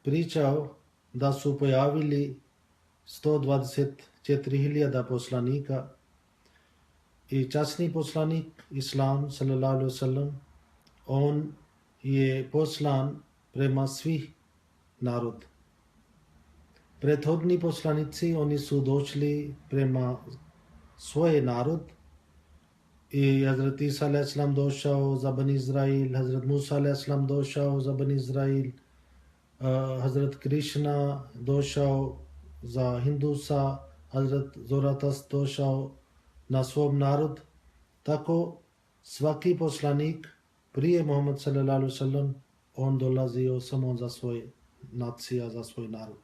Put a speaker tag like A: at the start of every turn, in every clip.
A: pričao da su pojavili 124.000 poslanika i časni poslanik Islam sallallahu alaihi wasallam, on je poslan prema svih narod. Prethodni poslanici, oni su došli prema svoj narod i Hazrat Isa alaihi salam došao za Bani Izrail, Hazrat Musa alaihi salam došao za Bani Izrail, Hazrat Krishna došao za Hindusa, Hazrat Zoratas došao na svom narod. Tako svaki poslanik prije Muhammad sallallahu alaihi wasallam, on dolazio samo za svoj nacija, za svoj narod.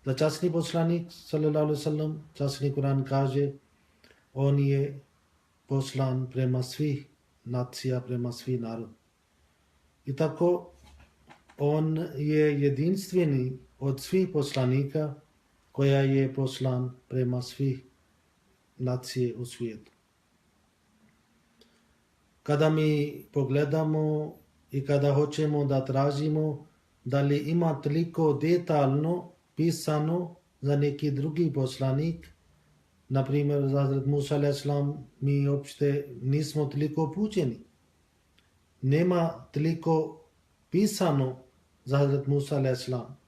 A: Da časni poslanik sallallahu alaihi wasallam, časni Kur'an kaže, on je poslan prema svih nacija, prema svih narod. I tako on je jedinstveni od svih poslanika koja je poslan prema svih nacije u svijetu. Kada mi pogledamo i kada hoćemo da tražimo da li ima toliko detaljno pisano za neki drugi poslanik, na primjer za Hazrat Musa alaihi salam, mi uopšte nismo toliko poučeni. Nema toliko pisano za Hazrat Musa alaihi salam.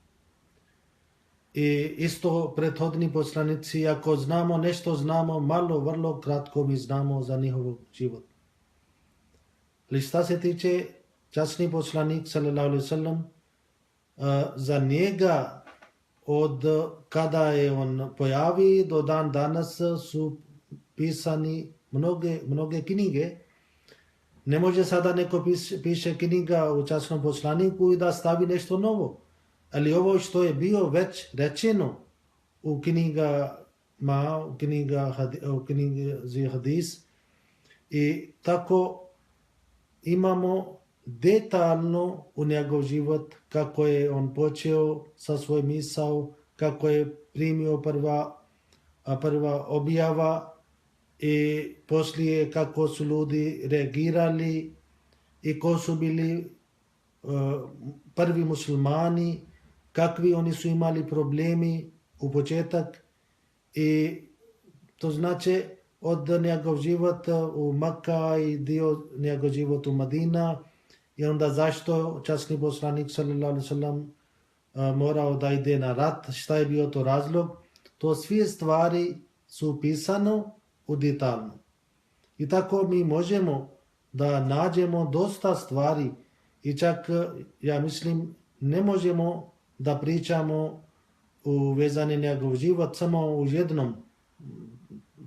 A: I isto prethodni poslanici, ako znamo nešto, znamo malo, vrlo kratko mi znamo za njihov život. Ali šta se tiče časni poslanik sallallahu alaihi wasallam, za njega od kada je on pojavi do dan danas su pisani mnoge knjige. Ne može sada neko piše knjiga u časnom poslaniku i da stavi nešto novo. Ali ovo što je bio već rečeno u knjigama, u knjizi hadis, i tako imamo detaljno u njegov život kako je on počeo sa svoj misao, kako je primio prva objava i poslije kako su ljudi reagirali i ko su bili prvi muslimani, kakvi oni su imali problemi u početak. I to znači od njegov život u Makka i dio njegov život u Madina, i onda zašto časni poslanik sallallahu alaihi wasallam morao da ide na rat, šta je bio to razlog. To sve stvari su pisano u detaljno. I tako mi možemo da nađemo dosta stvari i čak, ja mislim, ne možemo da pričamo u vezani njegov život samo u jednom.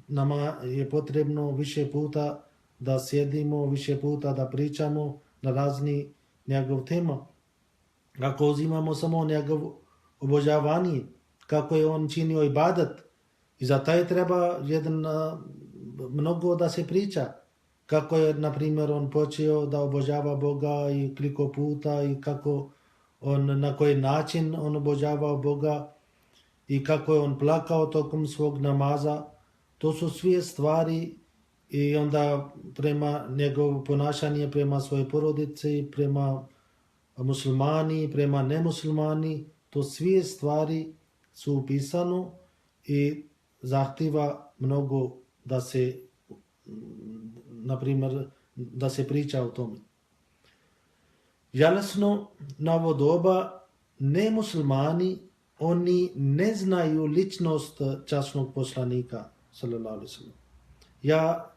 A: Nama je potrebno više puta da sjedimo, više puta da pričamo na razni njegov tema. Ako uzimamo samo njegov obožavanje, kako je on činio ibadat, i za taj treba mnogo da se priča. Kako je, na primjer, on počeo da obožava Boga i koliko puta, i kako on, na koji način on obožavao Boga i kako je on plakao tokom svog namaza. To su sve stvari, i onda prema njegovo ponašanje prema svojoj porodici, prema muslimani, prema nemuslimani, to sve stvari su upisano i zahtjeva mnogo da se, na primjer, da se priča o tome. Žalosno, na ovo doba nemuslimani, oni ne znaju ličnost časnog poslanika sallallahu alaihi wasallam. Ja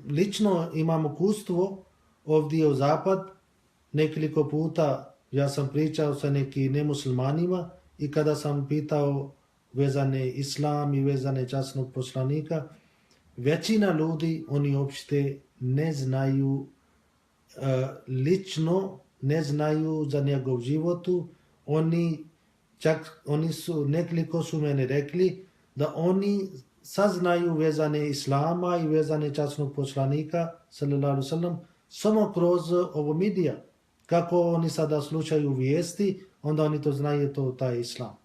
A: lično imam iskustvo ovdje u zapad, nekoliko puta ja sam pričao sa nekim nemuslimanima, i kada sam pitao vezane islam i vezane časnog poslanika, većina ljudi, oni uopšte ne znaju lično, ne znaju za njegov životu. Oni su, nekoliko su mene rekli da oni saznaju vezane islama i vezane časnog poslanika sallallahu alaihi wasallam samo kroz ovo medija. Kako oni sada slušaju vijesti, onda oni to znaju, to taj islam.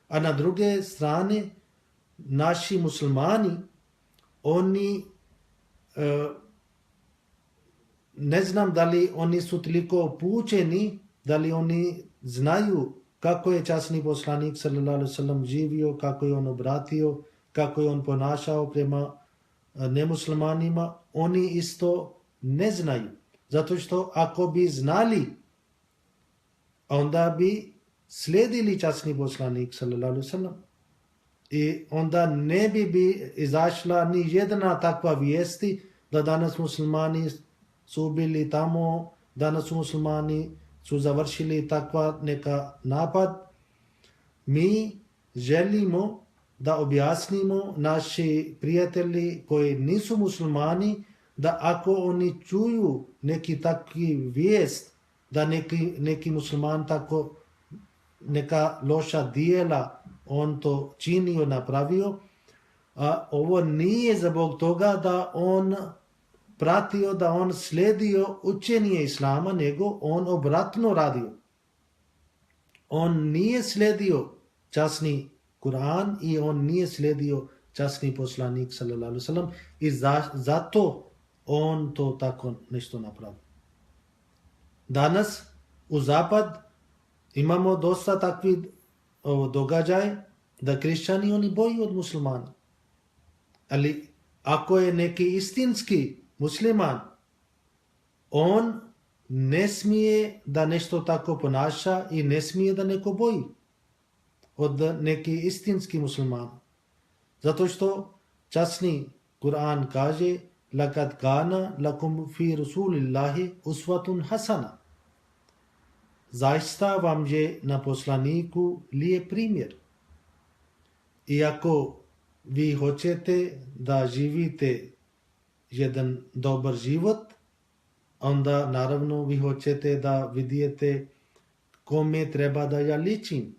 A: A na druge strane, naši muslimani, oni ne znam da li oni su toliko poučeni, da li oni znaju kako je časni poslanik sallallahu alejhi ve sellem živio, kako je on obratio, kako je on ponašao prema nemuslimanima. Oni isto ne znaju. Zato što ako bi znali, onda bi slijedili časni poslanik sallallahu alejhi ve sellem. I onda ne bi izašla ni jedna takva vijesti da danas muslimani su bili tamo, danas su muslimani su završili takva neka napad. Mi želimo da objasnimo naši prijatelji koji nisu muslimani, da ako oni čuju neki takvi vijest, da neki musliman tako neka loša dijela on to činio, napravio, a ovo nije zbog toga da on pratio, da on slijedio učenje Islama, nego on obratno radio. On nije slijedio časni Kur'an i on nije slijedio časni poslanik sallallahu alejhi ve sellem i zato on to tako nešto napravio. Danas u zapad imamo dosta takvih događaja da kršćani oni boji od muslimana. Ali ako je neki istinski musliman, on ne smije da nešto tako ponaša i ne smije da neko boji od neki istinski musliman. Zato što časni Kur'an kaže لَقَدْ كَانَ لَكُمْ فِي رَسُولِ اللَّهِ أُسْوَةٌ حَسَنَةٌ. Zaista vam je na poslaniku lijep primjer. I ako vi hoćete da živite jedan dobar život, onda naravno vi hoćete da vidite kome treba da ja ličim.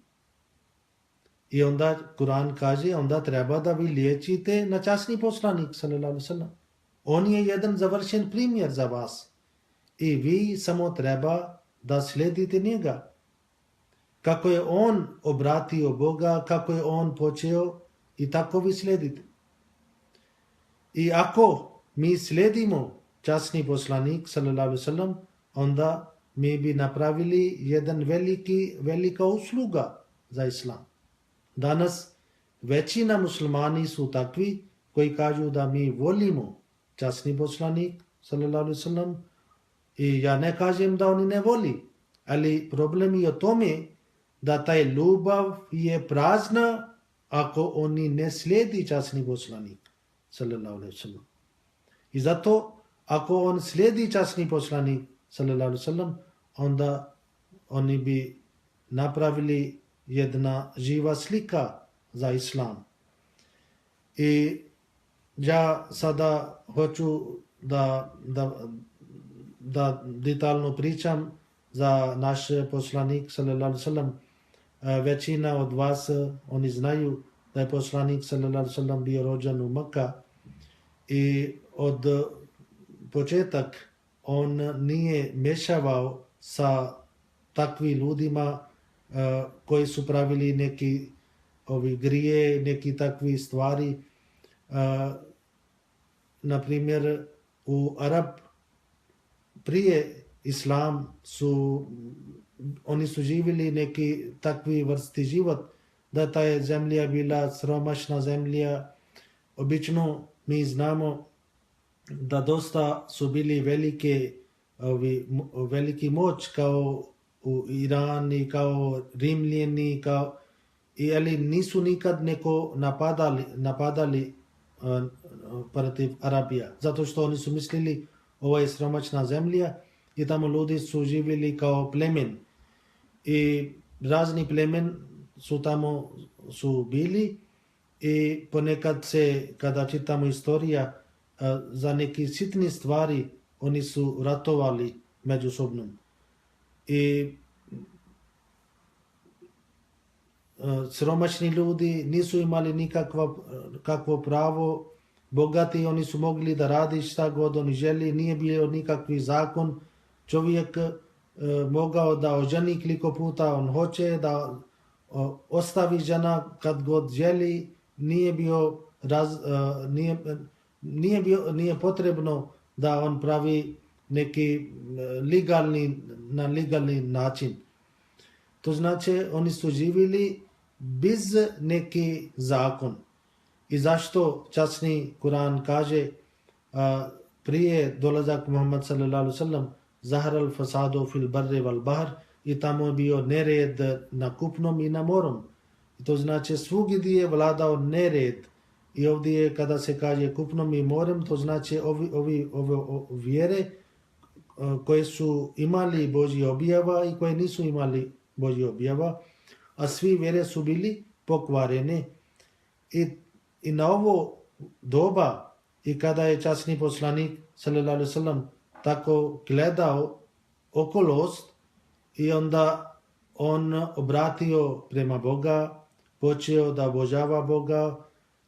A: I onda Kur'an kaže, onda treba da vi liječite na časni poslanik sallallahu alejhi ve sellem. On je jedan završen primjer za vas. I vi samo treba da slijedite njega. Kako je on obratio Boga, kako je on počeo, i tako vi slijedite. I ako mi slijedimo časni poslanik sallallahu alejhi ve sellem, onda mi bi napravili jedan velika usluga za Islam. Danas većina muslimani su takvi koji kažu da mi volimo časni poslanik sallallahu alejhi ve sellem, i ja ne kažem da oni ne voli, ali problem je o tome da taj ljubav je prazna ako oni ne slijedi časni poslanik sallallahu alejhi ve sellem. I zato ako on slijedi časni poslanik sallallahu alejhi ve sellem, onda oni bi napravili jedna živa slika za Islam. I ja sada hoću da detaljno pričam za naš poslanik sallallahu alejhi ve sellem. Većina od vas oni znaju da je poslanik sallallahu alejhi ve sellem bio rođen u Mekka i od početak on nije mešavao sa takvim ljudima koji su pravili neki grije, neki takvi stvari. Na primjer, u Arab prije Islam oni su živjeli neki takvi vrsti život, da ta je zemlja bila siromašna zemlja. Obično mi znamo da dosta su bili veliki moć kao u Irani, kao Rimljeni, ali nisu nikad neko napadali protiv Arabija, zato što oni su mislili ovo je siromašna zemlja i tamo ljudi su živjeli kao plemen. I razni plemen su tamo bili i ponekad kada čitamo istorija, za neke sitne stvari oni su ratovali međusobno. I siromašni ljudi nisu imali nikakvo pravo. Bogati oni su mogli da radi šta god oni želi, nije bio nikakvi zakon. Čovjek mogao da oženi koliko puta on hoće, da ostavi žena kad god želi, nije potrebno da on pravi neki na legalni način. To znači oni su živjeli bez neki zakon. I zašto časni Kur'an kaže prije dolazak Muhammad sallallahu alaihi wasallam zahar al fasadu fil barri wal bahr, i tamo je bio nered na kupnom i na morom. I to znači svugdje je vladao nered. I ovdje kada se kaže kupnom i morem, to znači ove vjere koje su imali Božji objava i koje nisu imali Božji objava, a svi vjere su bili pokvarene. I na ovo doba, i kada je časni poslanik sallallahu alejhi ve sellem tako gledao okolost, i onda on obratio prema Boga, počeo da obožava Boga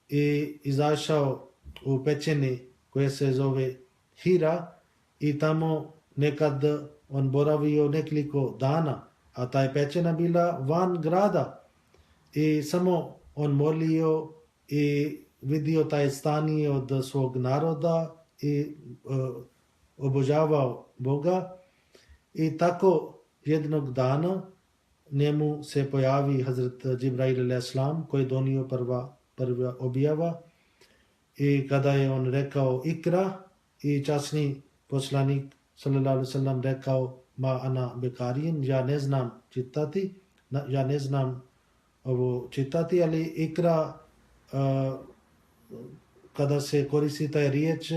A: i izašao u pećini koje se zove Hira, i tamo nekad on boravio nekoliko dana, a taj pećina bila van grada, i samo on molio i vidio taj stanje od svog naroda i obožavao Boga. I tako jednog dana njemu se pojavi Hazret Džibrail a.s. koji je donio prva objava, i kada je on rekao ikra, i časni poslanik sallallahu alejhi ve sellem rekao ma ana bekarin, ja ne znam čitati, ali ikra kada se koristi taj riječ,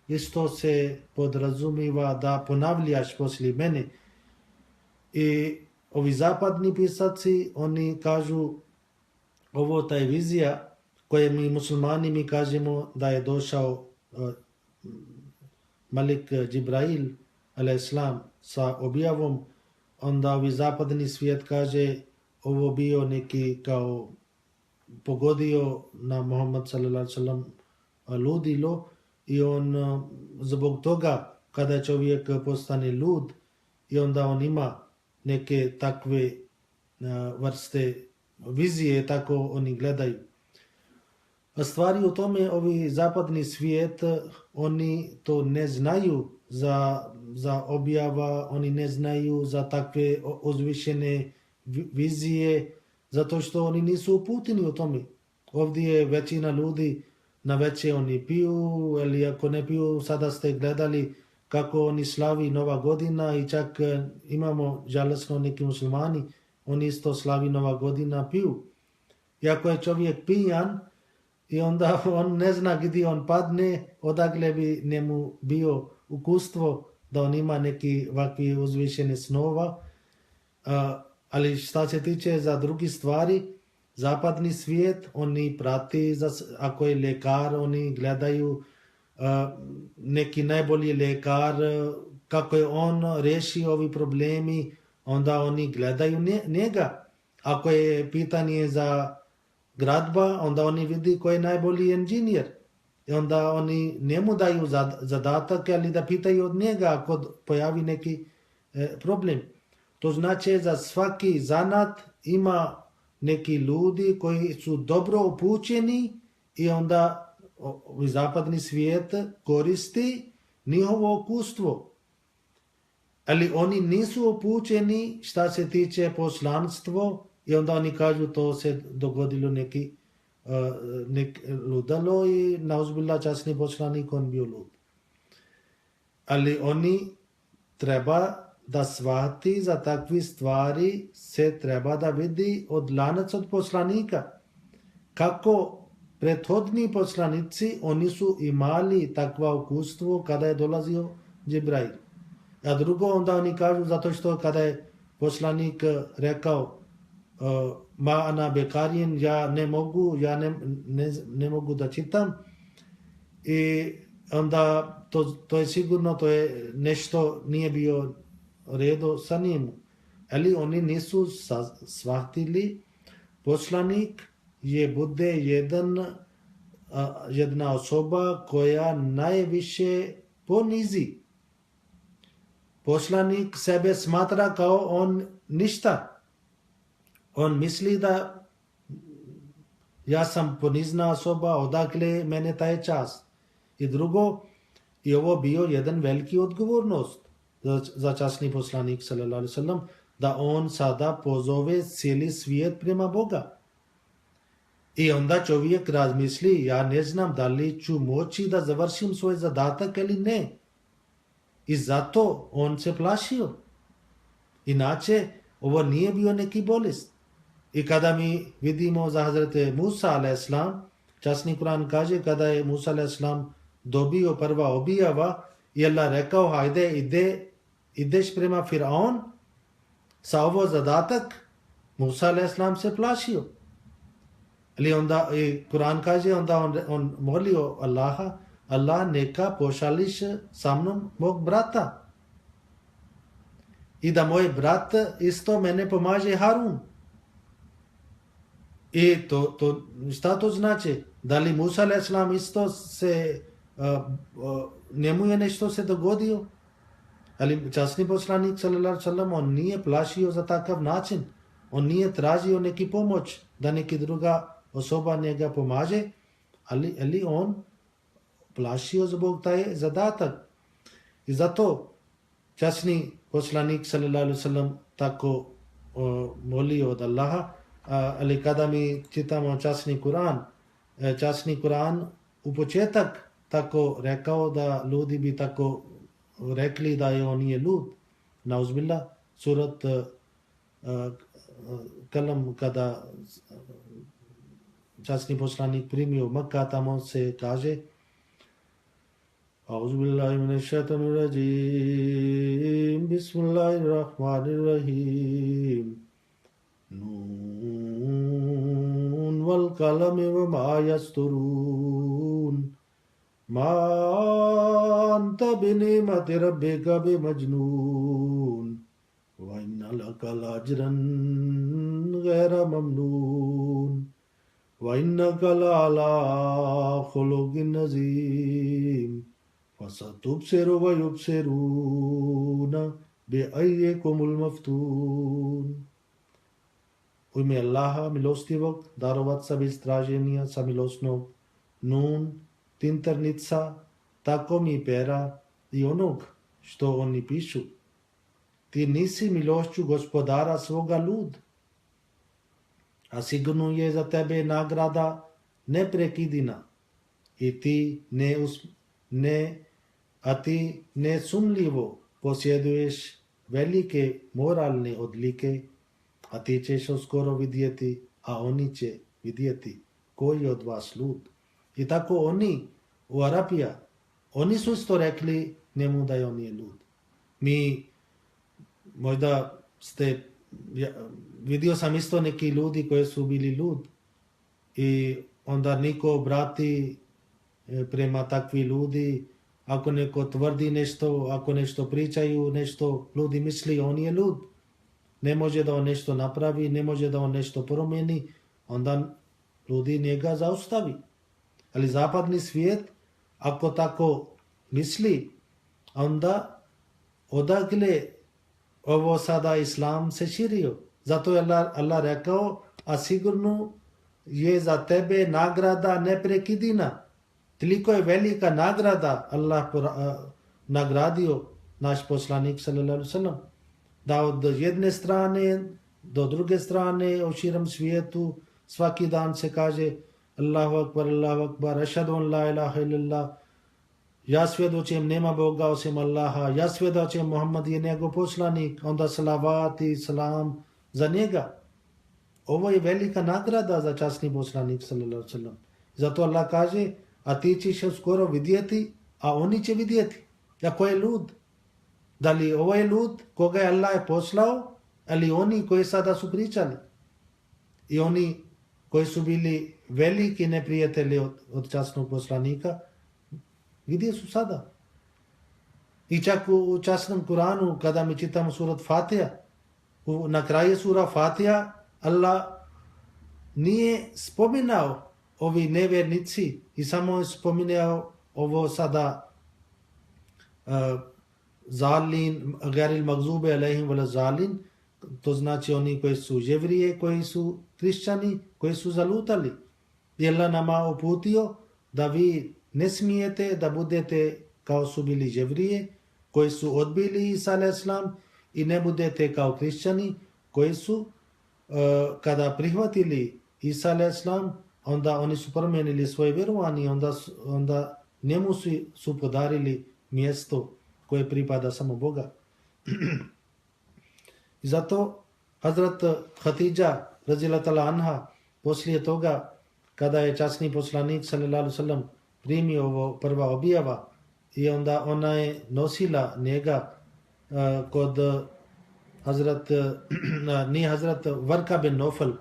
A: isto se podrazumiva da ponavljaš poslije mene. I ovi zapadni pisaci, oni kažu ovo ta je vizija koje mi muslimani mi kažemo da je došao Malik Džibrail a.s. sa objavom, onda ovi zapadni svijet kaže ovo bio neki kao pogodio na Muhammad sallallahu alejhi ve sellem ludilo, i on zbog toga kada čovjek postane lud, i onda on ima neke takve vrste vizije, tako oni gledaju. A stvari u tome, ovi zapadni svijet, oni to ne znaju za objava, oni ne znaju za takve uzvišene vizije, zato što oni nisu uputeni u tome. Ovdje je većina ljudi na veće oni piju, ili ako ne piju, sada ste gledali kako oni slavi Nova godina, i čak imamo žalosno neki muslimani, oni isto slavi Nova godina, piju. I ako je čovjek pijan, i onda on ne zna gdje on padne, odakle bi njemu bio ukustvo da on ima neki ovakvi uzvišene snova. Ali šta se tiče za drugi stvari, zapadni svijet, oni prati, ako je lekar, oni gledaju neki najbolji lekar, kako je on riješio ovi problemi, onda oni gledaju njega. Ako je pitanje za gradba, onda oni vidi koji je najbolji inženjer. I onda oni njemu daju zadatak, ali da pitaju od njega ako pojavi neki problem. To znači za svaki zanat ima neki ljudi koji su dobro upućeni, i onda zapadni svijet koristi njihovo iskustvo. Ali oni nisu upućeni šta se tiče poslanstvo, i onda oni kažu to se dogodilo neki ludalo, i nauzbillah časni poslanik on bio lud. Ali oni treba da shvati za takve stvari se treba da vidi od lanac od poslanika. Kako prethodni poslanici, oni su imali takva iskustvo kada je dolazio Džibrail. A drugo, onda oni kažu zato što kada je poslanik rekao ma ana bekarin, ja ne mogu da čitam, i onda to je sigurno, to je nešto nije bio redo sa njemu. Ali oni nisu shvatili, poslanik bude jedna osoba koja najviše ponizi. Poslanik sebe smatra kao on ništa. On misli da ja sam ponizna osoba, odakle mene taj čast. I drugo, I ovo bio jedan veliki odgovornost za časni poslanik sallallahu alejhi ve sellem, da on sada pozove cijeli svijet prema Boga. I onda čovjek razmisli, ja ne znam da li ću moći da završim svoj zadatak ili ne. I zato on se plašio. Inače, ovo nije bio neki bolest. I kada mi vidimo za Hazrete Musa a.s., časni Kur'an kaže, kada je Musa a.s. dobio prva objava, i Allah rekao, hajde, ideš prema Firaun, sa ovo zadatak, Musa a.s. se plašio. Ali onda Kur'an kaže, onda on molio Allaha, Allah neka pošališ sa mnom mog brata. I da moj brat isto mene pomaže Harun. I šta to znači? Da li Musa a.s. isto se, njemu je nešto se dogodio? Ali časni poslanik sallallahu alejhi ve sellem, on nije plašio za takav način. On nije tražio neki pomoć, da neki druga osoba njega pomaže, ali on plašio zbog taj zadatak. I zato časni poslanik sallallahu alejhi ve sellem tako molio od Allaha. Ali kada mi čitamo časni Kur'an u početak tako rekao da ljudi bi tako rekli da je on nije lud. Nauzbillah, surat Kalam, kada časni poslanik primio Makka, tamo se kaže Auzubillahi minash-shaytanir rajim, Bismillahir-rahmanir-rahim, Nun wal qalami wa ma yasturun, Ma anta bi ni'mati rabbika bi majnun, wa inna laka lajran ghayra mamnun, wa innaka la'ala khuluqin azim, fasatubsiru wa yubsiruna bi ayyikumul maftun. U ime Allaha milostivog, darovaca bez traženja, samilosnog, Nun, tinternica, tako mi pera i onog što oni pišu. Ti nisi milošću gospodara svoga lud, a sigurno je za tebe nagrada neprekidina i ti nesumljivo posjeduješ velike moralne odlike, a ti ćeš uskoro vidjeti, a oni će vidjeti koji je od vas lud. I tako oni u Arapija, oni su isto rekli njemu da je on je lud. Mi, možda vidio sam isto neki ljudi koji su bili lud i onda niko obrati prema takvi ljudi, ako neko tvrdi nešto, ako nešto pričaju, nešto ljudi misli, on je lud. Ne može da on nešto napravi, ne može da on nešto promijeni, onda ljudi njega zaustavi. Ali zapadni svijet, ako tako misli, onda odakle ovo sada islam se širio. Zato je Allah rekao, a sigurno je za tebe nagrada neprekidina. Toliko je velika nagrada Allah nagradio naš poslanik sallallahu alejhi ve sellem, da od jedne strane do druge strane u širom svijetu svaki dan se kaže Allahu akbar, ašhadu an la ilaha illallah, ja svjedočim nema Boga osim Allaha, ja svjedočim Muhammad je njegov poslanik, onda salavat i salam za njega. Ovo je velika nagrada za časni poslanik sallallahu alejhi ve sellem. Zato Allah kaže, a ti ćeš skoro vidjeti, a oni će vidjeti. Ako je lud, da li ovo je lud koga je Allah poslao, ali oni koji sada su pričali. I oni koji su bili veliki neprijatelji od časnog poslanika, gdje su sada? I čak u časnom Kuranu, kada mi čitamo surat Fatiha, na kraju sura Fatiha, Allah nije spominao ovi nevjernici i samo je spominao ovo sada zalin, garil magzube alejhim vel zalin, to znači oni koji su jevrije, koji su hrišćani, koji su zalutali. I Allah nama uputio da vi ne smijete da budete kao su bili Jevrije, koji su odbili Isa a.s. i ne budete kao hrišćani, koji su kada prihvatili Isa a.s. onda oni su promijenili svoje vjerovanje, onda njemu su podarili mjesto koje pripada samo Boga. I zato Hazrat Hatidža radijallahu ta'ala anha poslije toga kada je časni poslanik sallallahu alejhi ve sellem primio ovo prva objava i onda ona je nosila njega kod nije Hazrat Varka bin Nofel,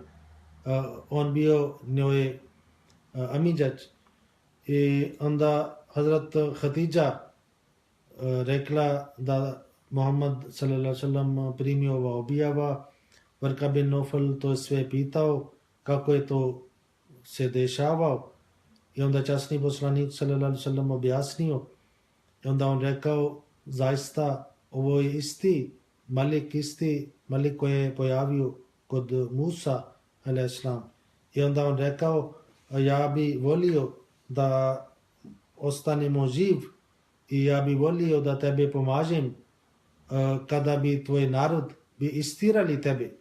A: on bio njoj amidžač i onda Hazrat Hatidža rekla da Muhammad sallallahu alejhi ve sellem primio ova objava. Varka bin Nofel to je sve pitao kako je to se dešavao i onda časni poslanik sallallahu alejhi ve sellem objasnio i onda on rekao zaista ovo je isti Malik koji je pojavio kod Musa a.s. I onda on rekao ja bi volio da ostanemo živ i ja bi volio da tebe pomažem kada bi tvoj narod bi istirali tebe.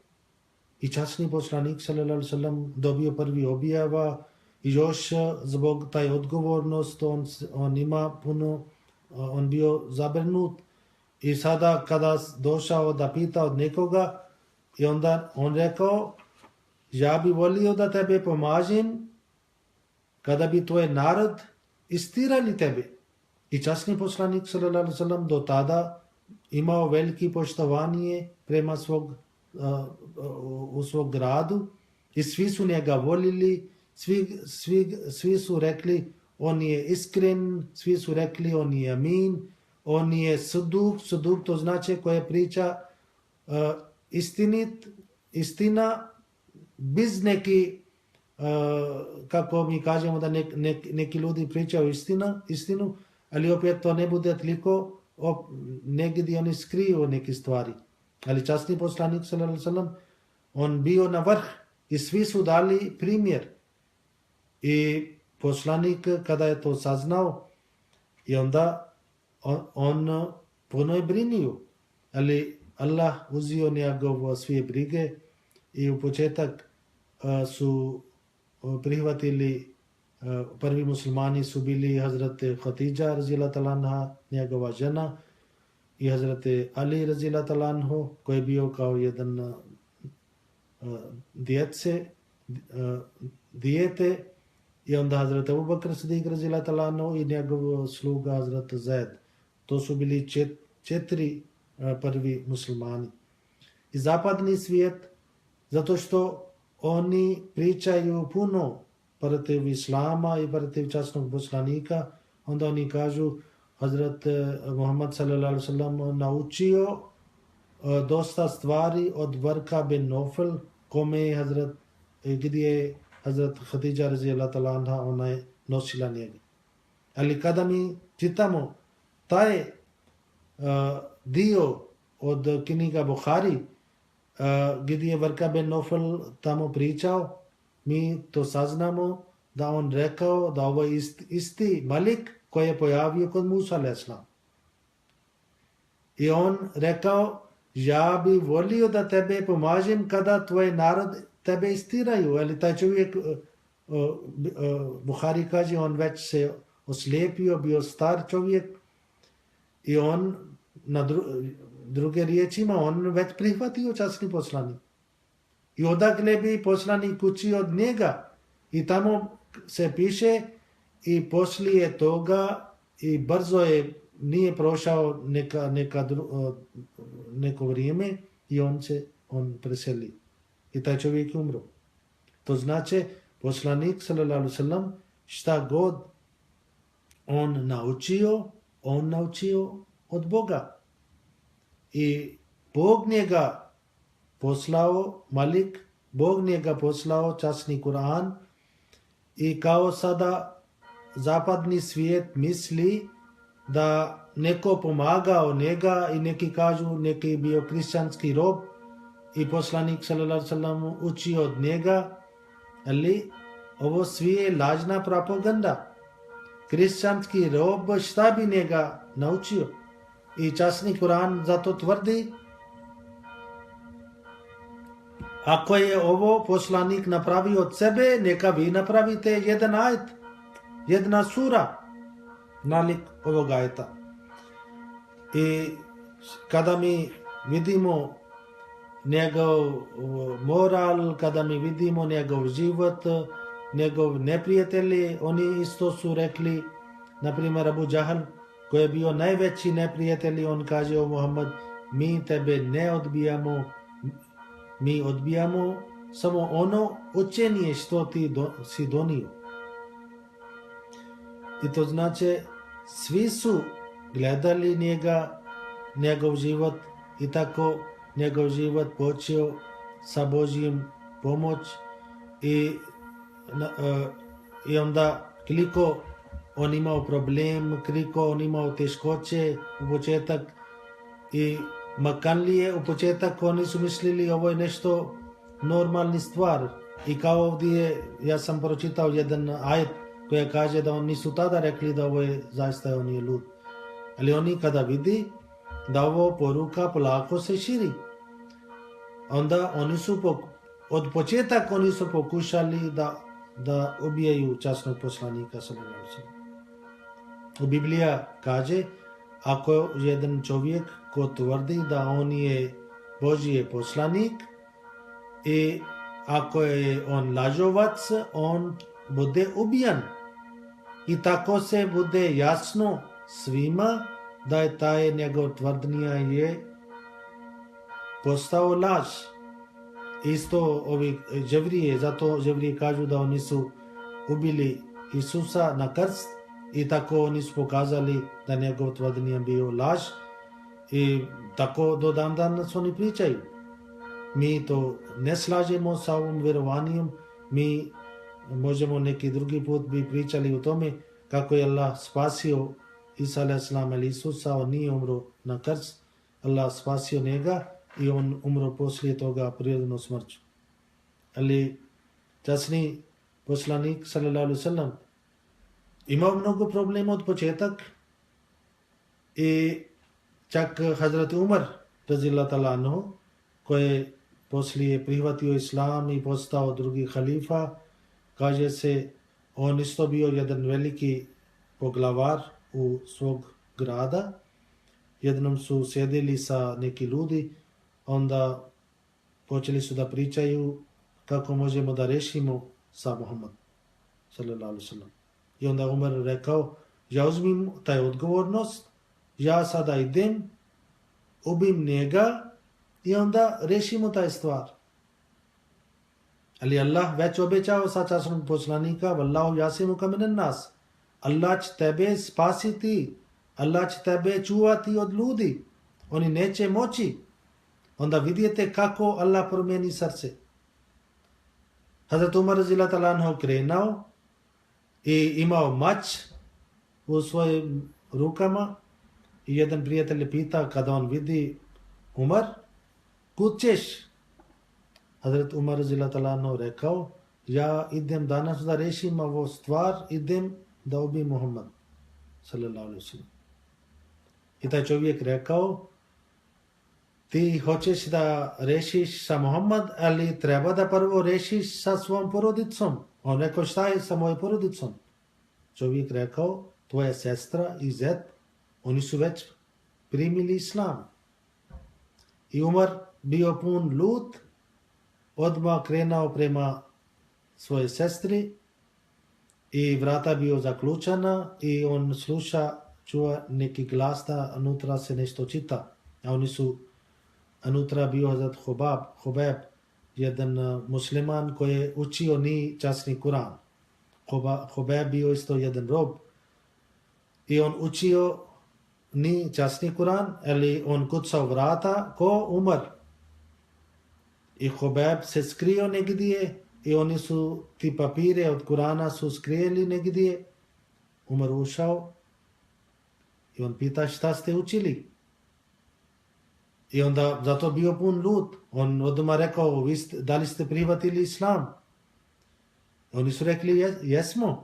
A: I časni poslanik sallallahu alejhi ve sellem dobio prvi objava i još zbog taj odgovornost on ima puno, on bio zabrinut i sada kada došao da pita od nekoga i onda on rekao ja bi volio da tebe pomažem kada bi tvoj narod istirali tebe. I časni poslanik sallallahu alejhi ve sellem do tada imao veliki poštovanje prema u svog gradu i svi su njega volili, svi su rekli on je iskren, svi su rekli on je amin, on je suduk to znači koja priča istina bez neki kako mi kažemo da neki ljudi pričaju istinu, ali opet to ne bude toliko negdje oni skriju neke stvari. Ali časni poslanik sallallahu alejhi ve sellem on bio na vrh i svi su dali primjer. I poslanik kada je to saznao i onda on puno je brinio, ali Allah uzio njegov sve brige i u početak su prihvatili prvi muslimani su bili Hazrat Hatidža radijallahu ta'ala anha, njegova žena i Hazrat Ali radijallahu ta'ala anhu koji je bio kao jedan dijete i onda Hazrat Abu Bakr Siddiq radijallahu ta'ala anhu i njegov sluga Hazrat Zaid. To su bili četiri prvi muslimani. I zapadni svijet, zato što oni pričaju puno protiv islama i protiv časnog poslanika, onda oni kažu Hazrat Muhammad sallallahu alejhi ve sellem naučio dosta stvari od Varka bin Nofel, gdje je Hazrat Hatidža radijallahu ta'ala anha ona je nosila njega. Ali kada mi čitamo taj dio od knjiga Buhari gdje je Varka bin Nofel tamo pričao, mi to saznamo da on rekao da ovo je isti Malik koji je pojavio kod Musa a.s. I on rekao ja bi volio da tebe pomažem kada tvoj narod tebe istiraju. Ali taj čovjek, Buhari kaže, on već se oslijepio, bio star čovjek i on na druge riječima on već prihvatio časni poslanik. I odakle bi poslanik učio od njega. I tamo se piše i poslije toga i brzo je, nije prošao neko vrijeme i on preseli. I taj čovjek je umro. To znači poslanik sallallahu alejhi ve sellem šta god on naučio od Boga. I Bog njega poslao Malik, Bog njega poslao časni Kur'an i kao sada zapadni svijet misli da neko pomagao njega i neki kažu neki bio kršćanski rob i poslanik sallallahu alejhi ve sellem učio od njega, ali ovo sve je lažna propaganda. kršćanski rob, šta bi njega naučio? I časni Kuran zato tvrdi, ako je ovo poslanik napravio od sebe, neka vi napravite jedan ajet, jedna sura, nalik ovog ajeta. I kada mi vidimo njegov moral, kada mi vidimo njegov život, njegov neprijatelji, oni isto su rekli, na primjer Abu Džahal, koji je bio najveći neprijatelj, on kaže o Muhammad, mi tebe ne odbijamo, mi odbijamo samo ono učenje što ti si donio. I to znači, svi su gledali njega, njegov život i tako njegov život počeo sa Božjim pomoć i onda koliko on imao problem, koliko on imao teškoće u početak i makanlije u početak oni su mislili ovo je nešto normalni stvar i kao ovdje ja sam pročitao jedan ajet koja kaže da oni nisu tada rekli da ovo je zaista on je lud. Ali oni kada vidi da ovo poruka polako se širi, onda oni su od početak oni su pokušali da ubijaju časnog poslanika sallallahu alejhi ve sellem. U Biblija kaže, ako jedan čovjek ko tvrdi da on je Božji poslanik i ako je on lažovac, on bude ubijan. I tako se bude jasno svima da je taj njegov tvrdnja je postao laž. Isto ovi Jevrije, zato Jevrije kažu da oni su ubili Isusa na krst i tako oni su pokazali da njegov tvrdnja bio laž i tako do dan danas oni pričaju. Mi to ne slažemo sa ovom vjerovanjem, mi možemo neki drugi put bi pričali o tome kako je Allah spasio Isa a.s. ili Isusa, on nije umro na krst, Allah spasio njega i on umro poslije toga prirodnom smrću. Ali časni poslanik sallallahu alejhi ve sellem imao mnogo problema od početak i čak Hazrat Umar radijallahu ta'ala anhu koji poslije prihvatio islam i postao drugi halifa, kaže se on isto bio jedan veliki poglavar u svog grada. Jednom su sjedili sa neki ljudi, onda počeli su da pričaju kako možemo da rešimo sa Muhammad sallallahu alejhi ve sellem. I onda Umar rekao, ja uzmim taj odgovornost, ja sada idem, ubim njega i onda rešimo taj stvar. Ali Allah već obećao sa časnog poslanika, Wallahu yasimuka minan nas. Allah će tebe spasiti, Allah će tebe čuvati od ljudi. Oni neće moći. Onda vidite kako Allah promijeni srce. Hazrat Umar radijallahu ta'ala anhu krenuo i imao mač u svojim rukama i jedan prijatelj pita kada on vidi Umar, kud ćeš? Hazrat Umar radijallahu ta'ala anhu rekao, ja idem danas da rešim ovu stvar, idem da ubim Muhammad sallallahu alejhi ve sellem. I taj čovjek rekao, ti hoćeš da rešiš sa Muhammad, ali treba da prvo rešiš sa svom porodicom. On rekao, šta je sa mojom porodicom? Čovjek rekao, tvoja sestra i zet, oni su već primili islam. I Umar bio pun lud, odmah krenuo prema svoje sestri i vrata bio zaključana i on čuva neki glas da unutra se nešto čita. A oni su unutra bio Hazrat Hubab, jedan musliman koji je učio ni časni Kuran. Hubab bio isto jedan rob i on učio ni časni Kuran, ali on kucao vrata ko Umar. I Hubab se skrio negdje i oni su ti papire od Kurana su skrijeli negdje. Umar ušao i on pita šta ste učili? I onda zato bio pun lud. On odmah rekao, da li ste prihvatili islam? Oni su rekli, jesmo.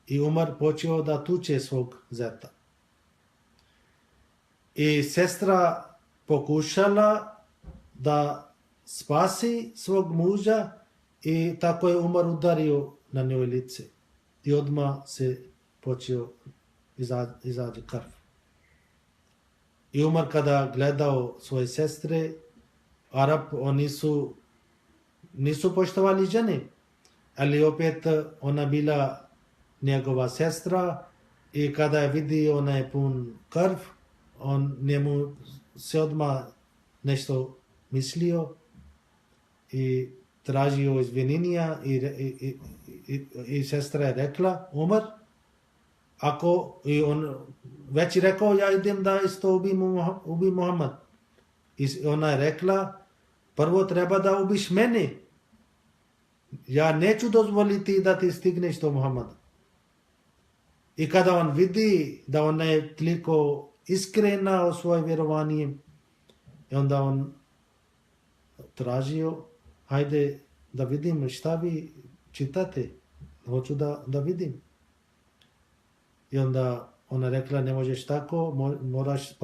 A: i Umar počeo da tuče svog zeta. I sestra pokušala da spasi svog muža i tako je Umar udario na njoj lice. I odmah se počeo izađe krv. I Umar kada gledao svoje sestre, Arab, oni nisu poštovali žene, ali opet ona bila njegova sestra i kada je vidio ona je pun krv, njemu se odmah nešto mislio i tražio izvinjenja i sestra je rekla, Umar, i on već je rekao, ja idem da isto ubim Muhammad. I ona je rekla, prvo treba da ubiš mene. Ja neću dozvoliti da ti stigneš do Muhammada. I kada on vidi da ona je toliko iskrena o svoje vjerovanje, i onda on tražio, hajde da vidim šta vi čitate, hoću da vidim. I onda ona rekla, ne možeš tako, moraš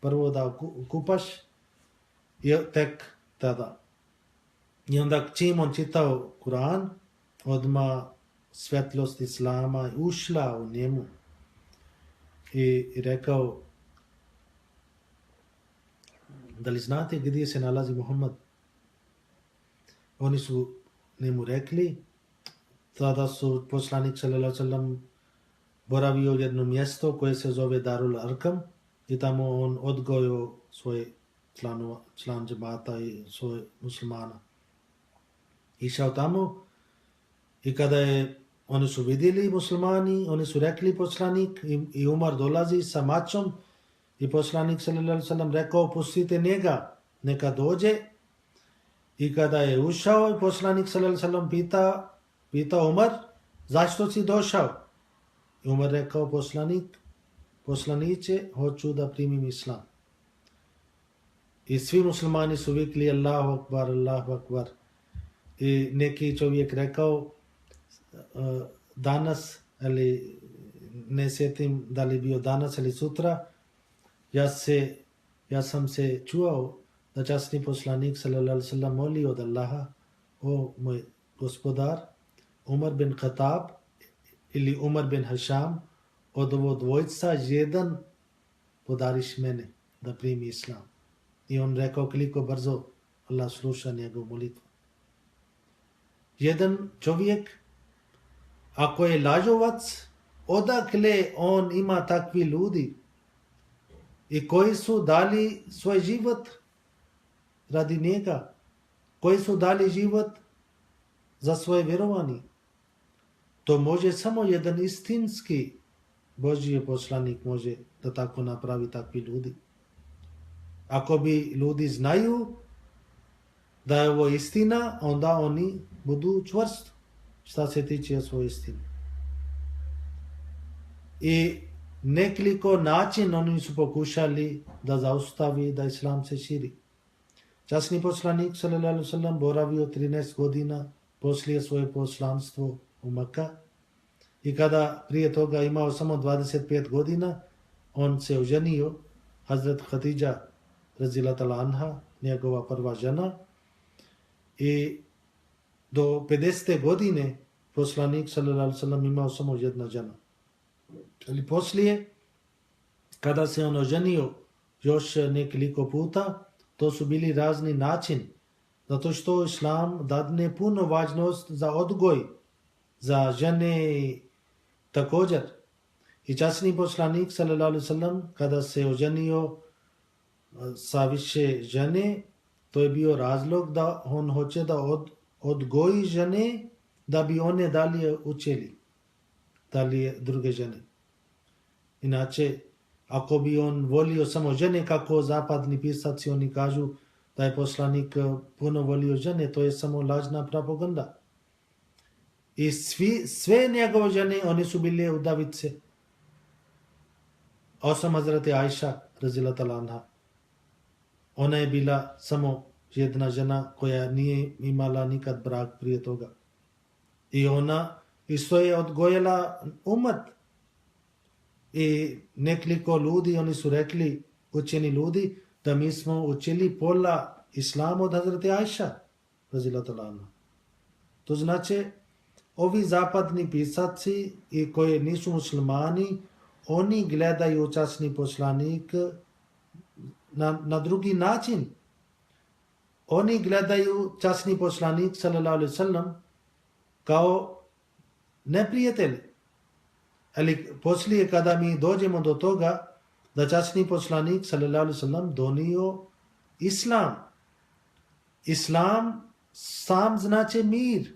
A: prvo da kupaš i tek tada. I onda čim on čitao Kur'an, odmah svjetlost Islama ušla u njemu i rekao, da li znate gdje se nalazi Muhammad? Oni su njemu rekli, tada su poslanik sallallahu alejhi ve sellem boravio u jedno mjesto koje se zove Darul Arkam i tamo on odgojio svoje član džemata i svoje muslimana. Išao tamo i kada oni su vidjeli muslimani, oni su rekli poslanik i Umar dolazi sa mačom i poslanik sallallahu alejhi ve sellem rekao, pustite njega, neka dođe. I kada je ušao, poslanik sallallahu alejhi ve sellem pita Umar, zašto si došao? I Umar rekao, poslanice, hoću da primim islam. I svi muslimani su vikli Allahu akbar, Allahu akbar. I neki čovjek rekao, danas, ali ne sjetim da li bio danas ili sutra, ja sam se čuo da časni poslanik sallallahu alejhi ve sellem moli od Allaha, o moj gospodar, Umar bin Khattab ili Umar bin Hisham, od ovo dvojca jedan podariš mene da primi islam. I on rekao koliko brzo Allah sluša njegovu molitvu. Jedan čovjek, ako je lažovac, odakle on ima takvi ljudi i koji su dali svoj život radi njega, koji su dali život za svoje vjerovanje. To može samo jedan istinski Božji poslanik može da tako napravi takvi ljudi. Ako bi ljudi znaju da je ovo istina, onda oni budu čvrsti šta se tiče svoje istine. I nekoliko način oni su pokušali da zaustavi da islam se širi. Časni poslanik sallallahu alejhi ve sellem boravio 13 godina poslije svoje poslanstvo u Mekka i kada prije toga imao samo 25 godina, on se oženio, Hazret Khadija radhiyallahu anha, njegova prva žena, i do 50. godine poslanik sallallahu alejhi ve sellem imao samo jedna žena. Ali poslije, kada se on oženio još nekoliko puta, to su bili razni način, zato što islam dadne puno važnost za odgoj, za žene također. I časni poslanik sallallahu alejhi ve sellem kada se oženio sa više žene, to je bio razlog da on hoće da odgoji žene da bi one dalje učili, dalje druge žene. Inače, ako bi on volio samo žene, kako zapadni pisaci oni kažu da je poslanik puno volio žene, to je samo lažna propaganda. I sve njegove žene, oni su bile udavice. Osim Hazreti Aisha, radhiyallahu anha. Ona je bila samo jedna žena koja nije imala nikad brak prije toga. I ona Isto je odgojila umat. I nekoliko ljudi, oni su rekli, učeni ljudi, da mi smo učili pola islama od Hazreti Ajša, radhiyallahu anha. To znači, ovi zapadni pisaci i koji nisu muslimani, oni gledaju časni poslanik na drugi način. Oni gledaju časni poslanik, sallallahu alaihi sallam, kao neprijatelj. Ali poslije kada mi dođemo do toga da časni poslanik, sallallahu alaihi sallam, donio islam. Islam sam znači mir.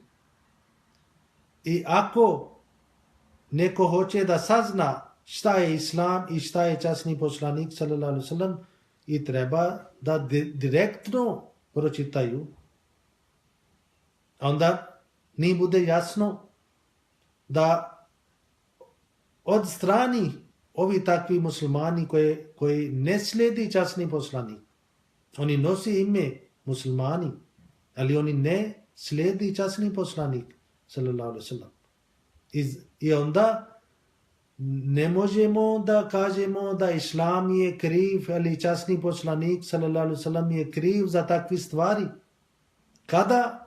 A: I ako neko hoće da sazna šta je islam i šta je časni poslanik, sallallahu alaihi sallam, i treba da direktno pročitaju, onda ni bude jasno da od strani ovi takvi muslimani koji ne slijedi časni poslanik, oni nosi ime muslimani, ali oni ne slijedi časni poslanik, sallallahu alaihi sallam. I onda ne možemo da kažemo da islam je kriv, ali časni poslanik, sallallahu alaihi sallam, je kriv za takve stvari. Kada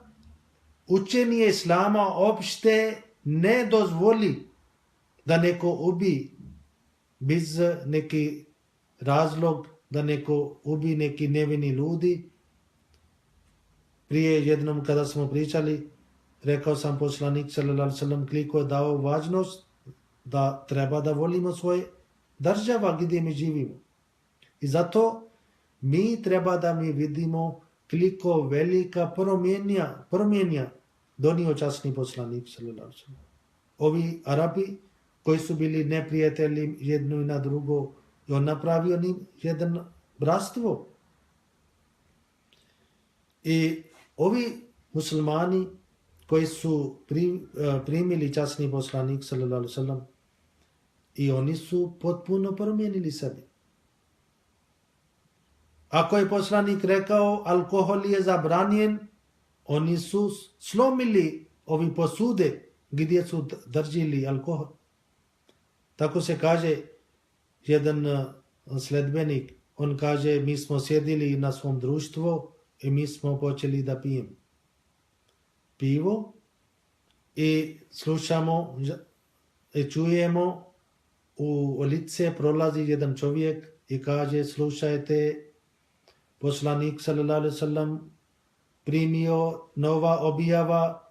A: učenje islama opšte ne dozvoli da neko ubi bez neki razlog, da neko ubi neki nevini ljudi. Prije jednom kada smo pričali, rekao sam poslanik, sallallahu alaihi sallam, koliko je dao važnost da treba da volimo svoje država gdje mi živimo. I zato mi treba da mi vidimo koliko velika promjenja donio časni poslanik, sallallahu alaihi sallam. Ovi Arabi koji su bili neprijatelji jedno i na drugo, i on napravio njim jedan bratstvo. I ovi muslimani koji su primili časni poslanik, sallallahu alaihi sallam, i oni su potpuno promijenili sebe. Ako je poslanik rekao alkohol je zabranjen, oni su slomili ovi posude gdje su držili alkohol. Tako se kaže jedan sledbenik, on kaže mi smo sjedili na svom društvu i mi smo počeli da pijemo pivo i slušamo i čujemo u ulici prolazi jedan čovjek i kaže slušajte, poslanik sallallahu alaihi sallam primio nova objava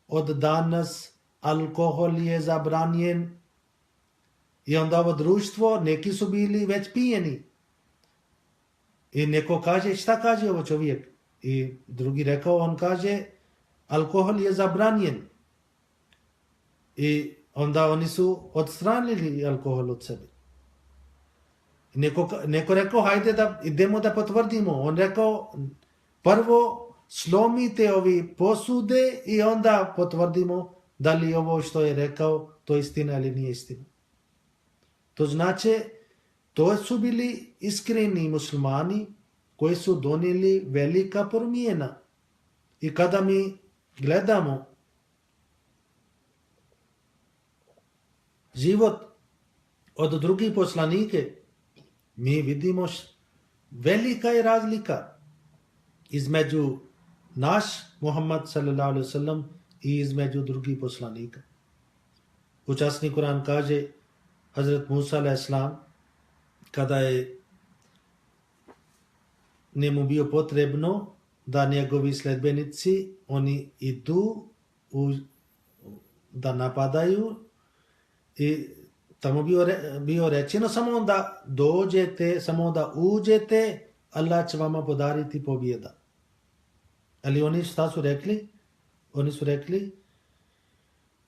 A: od danas alkohol je zabranjen. I onda ovo društvo, neki su bili već pijeni. I neko kaže, šta kaže ovo čovjek? I drugi rekao, on kaže, alkohol je zabranjen. I onda oni su odstranili alkohol od sebe. Neko rekao, hajde da idemo da potvrdimo. On rekao, prvo slomite ovi posude i onda potvrdimo da li ovo što je rekao, to je istina ili nije istina. To znači, to su bili iskreni muslimani koji su donijeli velika promjena. I kada mi gledamo život od drugih poslanike, mi vidimo velika je razlika između naš Muhammad sallallahu alaihi wasallam i između drugih poslanika. Učasni Kur'an kaže, Hazret Musa alaihi salam, kada je njemu bio potrebno da njegovi sledbenici, oni idu da napadaju i tamo bio rečeno samo da dođete, samo da uđete, Allah će vama podariti pobjeda. Ali oni šta su rekli? Oni su rekli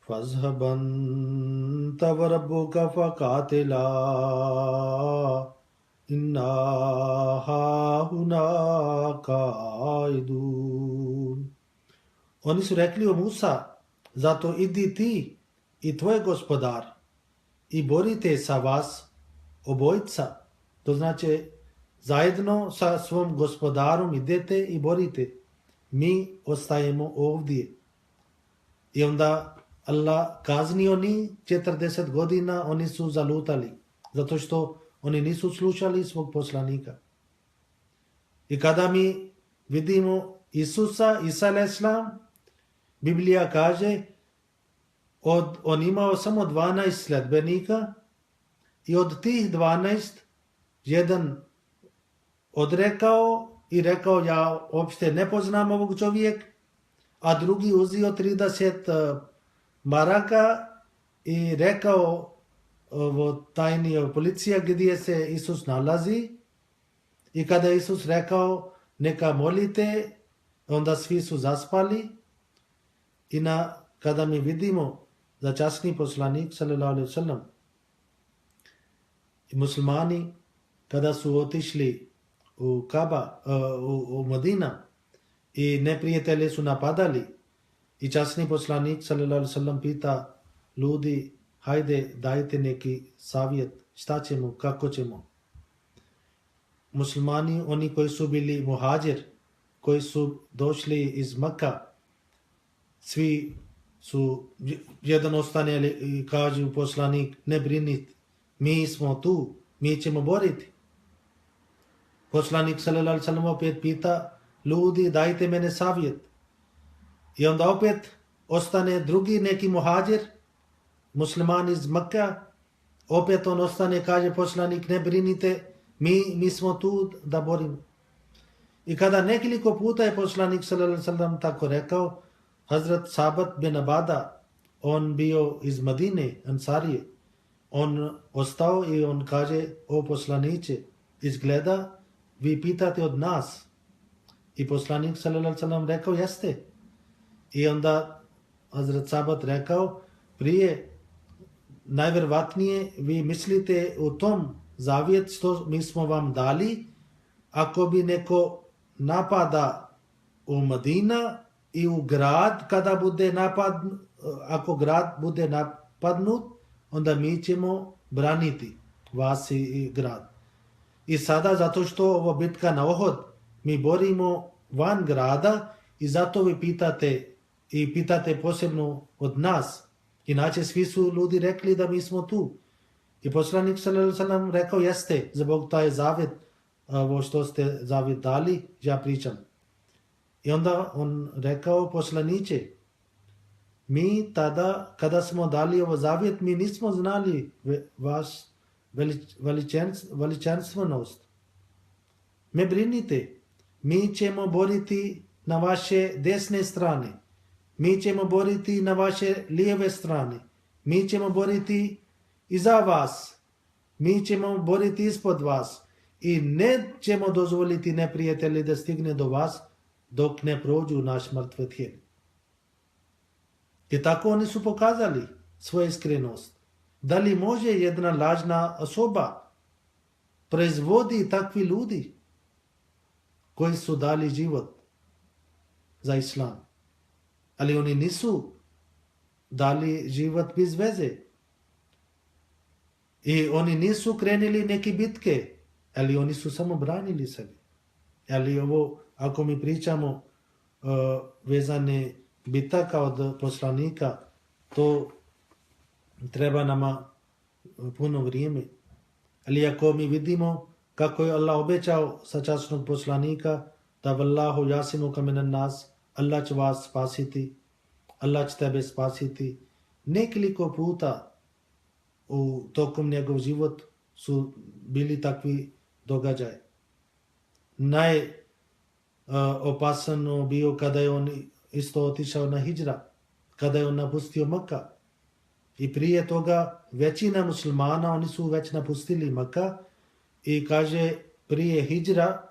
A: فَذْهَبْ أَنْتَ وَرَبُّكَ فَقَاتِلَا إِنَّا هَاهُنَا قَاعِدُونَ. Oni su rekli o Musa, zato idi ti i tvoj gospodar i borite sa vas obojica. To znači zajedno sa svom gospodarom idete i borite. Mi ostajemo ovdje. I onda Allah kaznio ni 40 godina, oni su zalutali, zato što oni nisu slušali svog poslanika. I kada mi vidimo Isusa, Isa a.s., Biblija kaže, on imao samo 12 sledbenika i od tih 12 jedan odrekao i rekao ja uopšte ne poznam ovog čovjeka, a drugi uzio 30 maraka i rekao tajni policija gdje se Isus nalazi. I kada je Isus rekao neka molite, onda svi su zaspali. I kada mi vidimo da časni poslanik sallallahu alejhi ve sellem i muslimani kada su otišli u Kaba, u Medina i neprijatelji su napadali i časni poslanik sallallahu alejhi ve sellem pita ljudi, hajde dajte neki savjet, šta ćemo, kako ćemo. Muslimani, oni koji su bili muhađir, koji su došli iz Maka, svi su, jedan ostane i kaže poslanik, ne brinite, mi smo tu, mi ćemo boriti. Poslanik sallallahu alejhi ve sellem opet pita ljudi, dajte mene savjet. I onda opet ostane drugi neki muhađir, musliman iz Makka, opet on ostane, kaže poslanik, ne brinite, mi smo tu da borimo. I kada nekoliko puta je poslanik sallallahu alejhi ve sellem tako rekao, Hazrat Sabat bin Abada, on bio iz Madine, Ansarije, on ostao i on kaže, o poslaniče, izgleda, vi pitate od nas. I poslanik sallallahu alejhi ve sellem rekao, jeste. I onda Hazrat Sabat rekao, prije, najvjerovatnije vi mislite u tom zavjet što mi smo vam dali, ako bi neko napada u Medina i u grad, kada bude ako grad bude napadnut, onda mi ćemo braniti vas i grad. I sada, zato što ovo bitka na Ohod, mi borimo van grada i zato vi pitate posebno od nas. Inače, svi su ljudi rekli da mi smo tu. I poslanik sallallahu alejhi ve sellem rekao, jeste, zbog taj zavjet, ovo što ste zavjet dali, ja pričam. I onda on rekao, poslaniče, mi tada, kada smo dali ovo zavjet, mi nismo znali vaš veličanstvenost. Ne brinite, mi ćemo boriti na vaše desne strane, mi ćemo boriti na vaše lijeve strane, mi ćemo boriti iza vas, mi ćemo boriti ispod vas i nećemo dozvoliti neprijatelji da stigne do vas dok ne prođu naš mrtve tijelo. I tako oni su pokazali svoju iskrenost. Da li može jedna lažna osoba proizvodi takvi ljudi koji su dali život za islam? Ali oni nisu dali život bez veze. I oni nisu krenili neke bitke, ali oni su samo branili sebe. Ali ovo, ako mi pričamo vezane bitaka od poslanika, to treba nama puno vrijeme. Ali ako mi vidimo kako je Allah obećao sa časnog poslanika, da vallahu jasimuka minan nas, Allah će vas spasiti, Allah će tebe spasiti. Nekoliko puta u tokom njegov život su bili takvi događaje. Najopasano bio kada je on isto otišao na hidžra, kada je on napustio Maka. I prije toga većina muslimana, oni su već napustili Maka i kaže prije hidžra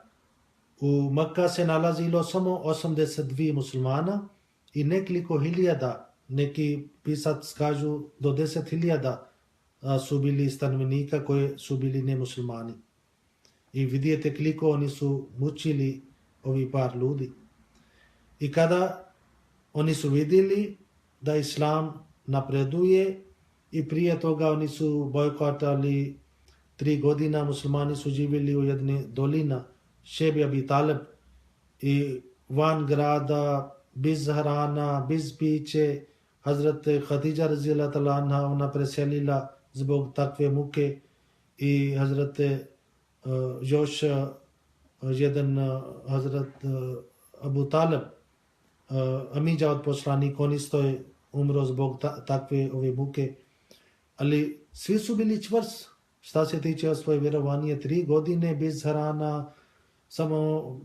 A: u Maka se nalazilo samo 82 muslimana i nekoliko hiljada, neki pisac kažu do 10.000 su bili stanovnika koji su bili nemuslimani. I vidite koliko oni su mučili ovi par ljudi. I kada oni su vidjeli da islam napreduje i prije toga oni su bojkotali 3 godina, muslimani su živjeli u jedne dolina, Šebi Abi Talib, i van grada, bez hrana, bez piće, Hazrat Khadija radijallahu ta'ala anha, ona preselila zbog takve muke i Hazrat još jedan Hazrat Abu Talib, Amidža od poslanika, on isto je umro zbog takve ove muke. Ali svi su bili čvrst šta se tiče svoje vjerovanje, 3 godine bez hrana, samo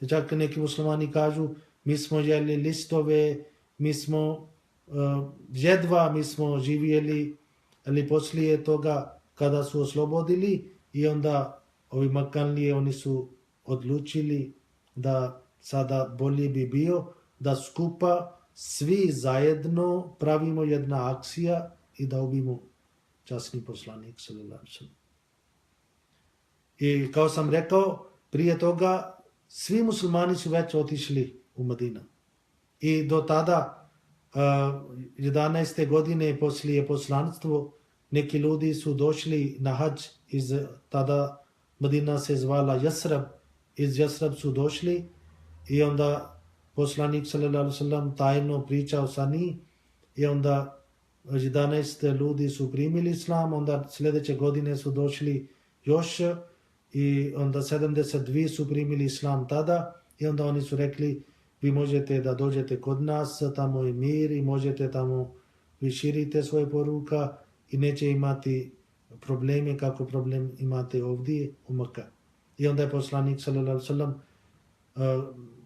A: čak neki muslimani kažu mi smo jeli listove, mi smo jedva mi smo živjeli, ali poslije toga kada su oslobodili i onda ovi Makanlije, oni su odlučili da sada bolje bi bio da skupa svi zajedno pravimo jedna akcija i da ubijemo časni poslanik sallallahu alejhi ve sellem. I kao sam rekao, prije toga svi muslimani su već otišli u Medinu. I do tada 11. godine poslije poslanstvo neki ljudi su došli na hadž iz tada Medina se zvala Jasrab, iz Jasrab su došli i onda poslanik sallallahu alejhi ve sellem tajno pričao sa njih i onda 11 ljudi su primili islam, onda sljedeće godine su došli još i onda 72 su primili islam tada i onda oni su rekli vi možete da dođete kod nas, tamo je mir i možete tamo vi širite svoje poruka i neće imati probleme kako problem imate ovdje u Mekka. I onda je poslanik sallallahu alejhi ve sellem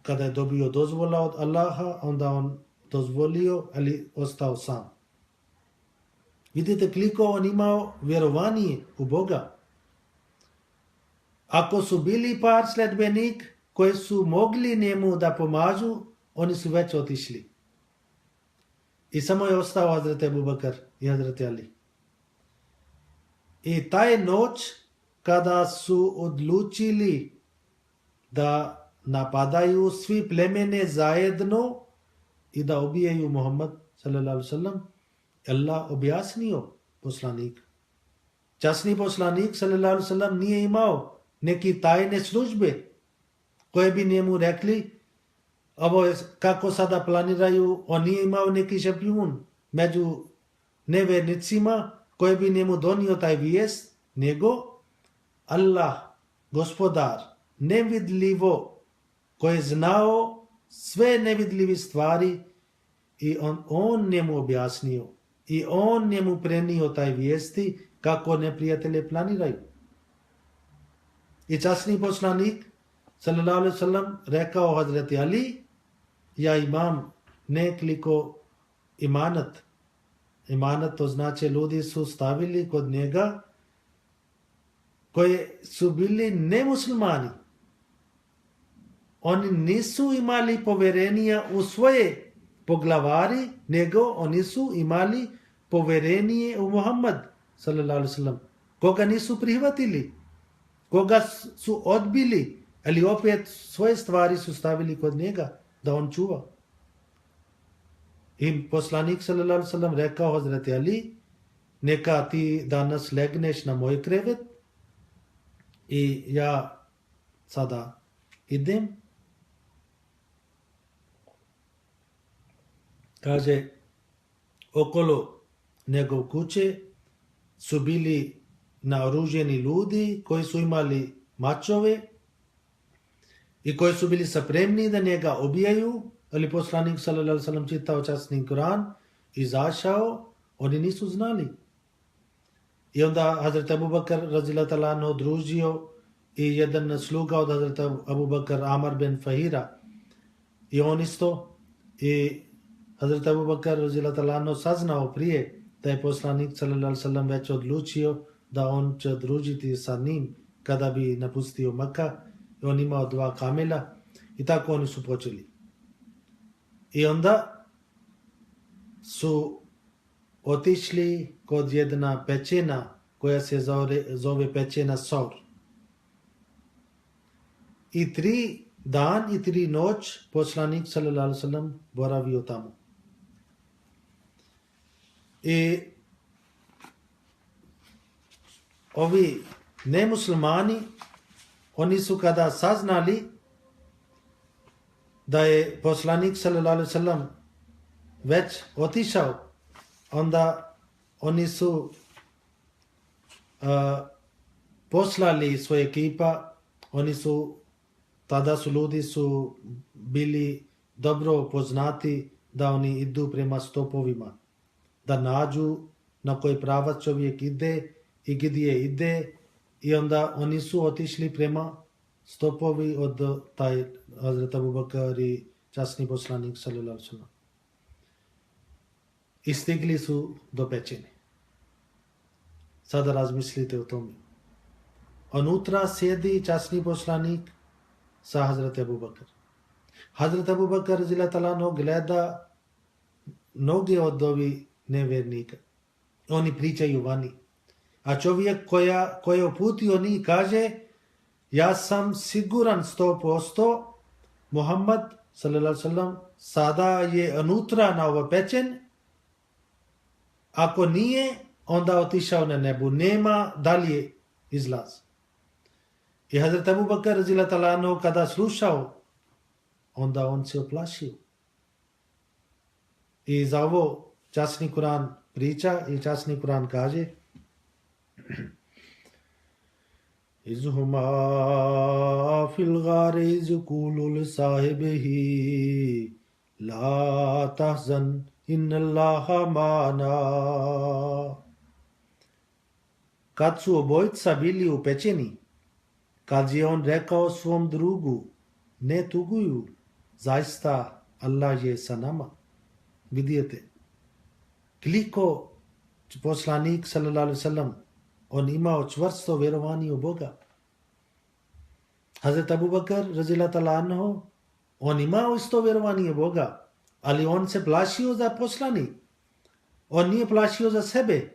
A: kada je dobio dozvola od Allaha, onda on dozvolio, ali ostao sam. Vidite koliko on imao vjerovanje u Boga. Ako su bili par sledbenik koji su mogli njemu da pomažu, oni su već otišli. I samo je ostao Hazret Abu Bakr i Hazret Ali. I taj noć kada su odlučili da napadaju svi plemene zajedno i da ubijaju Muhammad sallallahu alejhi ve sellem, Allah objasnio poslanik. Časni poslanik sallallahu alejhi ve sellem nije imao neki tajne službe koje bi njemu rekli ovo je kako sada planiraju, on nije imao neki špijun među nevernicima koji bi njemu donio taj vijest, nego Allah, gospodar, nevidljivo, koji je znao sve nevidljive stvari i on njemu objasnio i on njemu prenio taj vijesti kako neprijatelje planiraju. I časni poslanik sallallahu alejhi ve sellem rekao Hazreti Ali, ja imam nekoliko imanat. Imanat to znači ljudi su stavili kod njega koji su bili nemuslimani. Oni nisu imali povjerenja u svoje poglavari, nego oni su imali povjerenje u Muhammad sallallahu alejhi ve sellem, koga nisu prihvatili, koga su odbili, ali opet svoje stvari su stavili kod njega da on čuva. I poslanik sallallahu alejhi ve sellem rekao Hazreti Ali, neka ti danas legneš na moj krevet i ja sada idem. Kaže, okolo njegov kuće su bili naoruženi ljudi koji su imali mačove i koji su bili spremni da njega ubijaju, ali poslanik sallallahu alejhi ve sellem čitao časni Kur'an, izašao, oni nisu znali. I onda Hazret Abu Bakr radijallahu ta'ala anhu družio i jedan sluga od Hazret Abu Bakr, Amar bin Fahira, i on isto, i Hazret Abu Bakr radijallahu ta'ala anhu saznao prije da je poslanik sallallahu alejhi ve sellem već odlučio da on će družiti sa njim kada bi napustio Mekka. On imao 2 kamela i tako oni su počeli. I onda su otišli kod jedna pećina koja se zove pećina Saur. I 3 dan i 3 noć poslanik sallallahu alejhi ve sellem boravio tamo. I ovi nemuslimani, oni su kada saznali da je poslanik sallallahu alejhi ve sellem već otišao, onda oni su poslali svoje ekipa, tada su ljudi bili dobro poznati da oni idu prema stopovima, da nađu na koji pravac čovjek ide i gdje ide, i onda oni su otišli prema stopovi od taj Hazret Abu Bakr i časni poslanik sallallahu alejhi ve sellem. I stigli su do pećine. Sada razmislite o tome. Unutra sjedi časni poslanik sa Hazret Abu Bakr. Hazret Abu Bakr radhiyallahu anhu gleda mnoge od ovih nevjernika. Oni pričaju vani. A čovjek koji je uputio njih kaže: ja sam siguran 100% Muhammad sallallahu alejhi ve sellem sada je unutra na ovoj pećini. Ako nije, onda otišao na nebu. Nema dalje izlaz. I Hazret Abu Bakr radhiyallahu anhu kada slušao, onda on se oplašio. I za ovo časni Kur'an priča i časni Kur'an kaže: izhuma fil ghari yaqulu li sahibihi la tahzan innallaha ma'ana. Kad su obojica bili u pećini, kad je on rekao svom drugu: ne tuguju, zaista Allah je sa nama. Vidite, koliko poslanik sallallahu alejhi ve sellem on imao čvrsto vjerovanje u Boga. Hazret Abu Bakr radhiyallahu anhu on imao isto vjerovanje u Boga, ali on se plašio za poslanik. On nije plašio za sebe.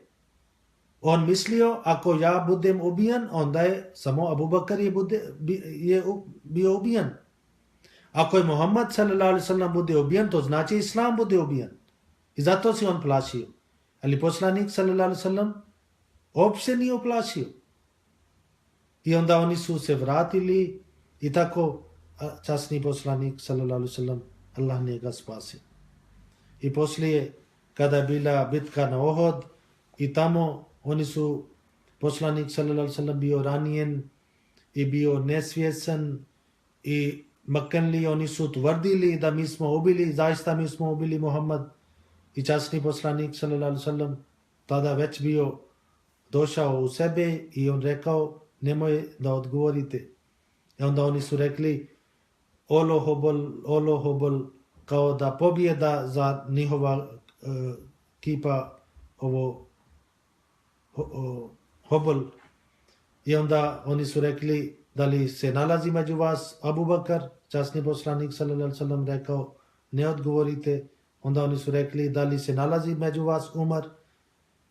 A: On mislio, ako ja budem ubijen, onda je samo Abu Bakr je bio ubijen. Ako je Muhammad sallallahu alejhi ve sellem bude ubijen, to znači Islam bude ubijen. I zato se on plašio. Ali poslanik sallallahu alejhi ve sellem uopće nije uplašio. I onda oni su se vratili i tako časni poslanik sallallahu alejhi ve sellem Allah njega spasio. I poslije kada je bila bitka na Ohod i tamo oni su poslanik sallallahu alejhi ve sellem bio ranjen i bio nesvjesan i Makanli oni su tvrdili da mi smo ubili, zaista mi smo ubili Muhammad. I časni poslanik sallallahu alejhi ve sellem tada već bio došao u sebe i on rekao: nemoj da odgovorite. I onda oni su rekli: Olohobol, kao da pobjeda za njihova kipa ovo Hobol. I onda oni su rekli: da li se nalazi među vas Abu Bakr? Časni poslanik sallallahu alejhi ve sellem rekao: ne odgovorite. Onda oni su rekli: da li se nalazi među vas Umar?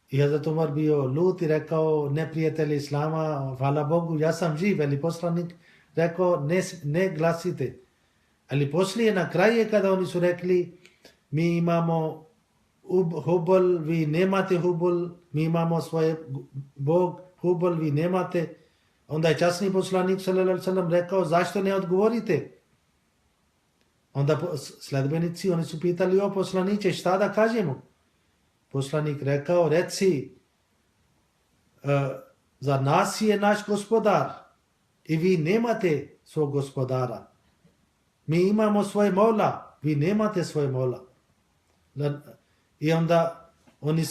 A: I Hazret Umar bio lut i rekao: neprijatelj Islama, hvala Bogu, ja sam živ. Ali poslanik rekao: ne glasite. Ali poslije na kraju kada oni su rekli: mi imamo Hubal, vi nemate Hubal, mi imamo svoje Bog Hubal, vi nemate. Onda je časni poslanik sallallahu alejhi ve sellem rekao: zašto ne odgovorite? Onda sledbenici oni su pitali: o poslaniče, šta da kažemo? Poslanik rekao: reci, za nas je naš gospodar i vi nemate svog gospodara. Mi imamo svoje mola, vi nemate svoje mola. I onda oni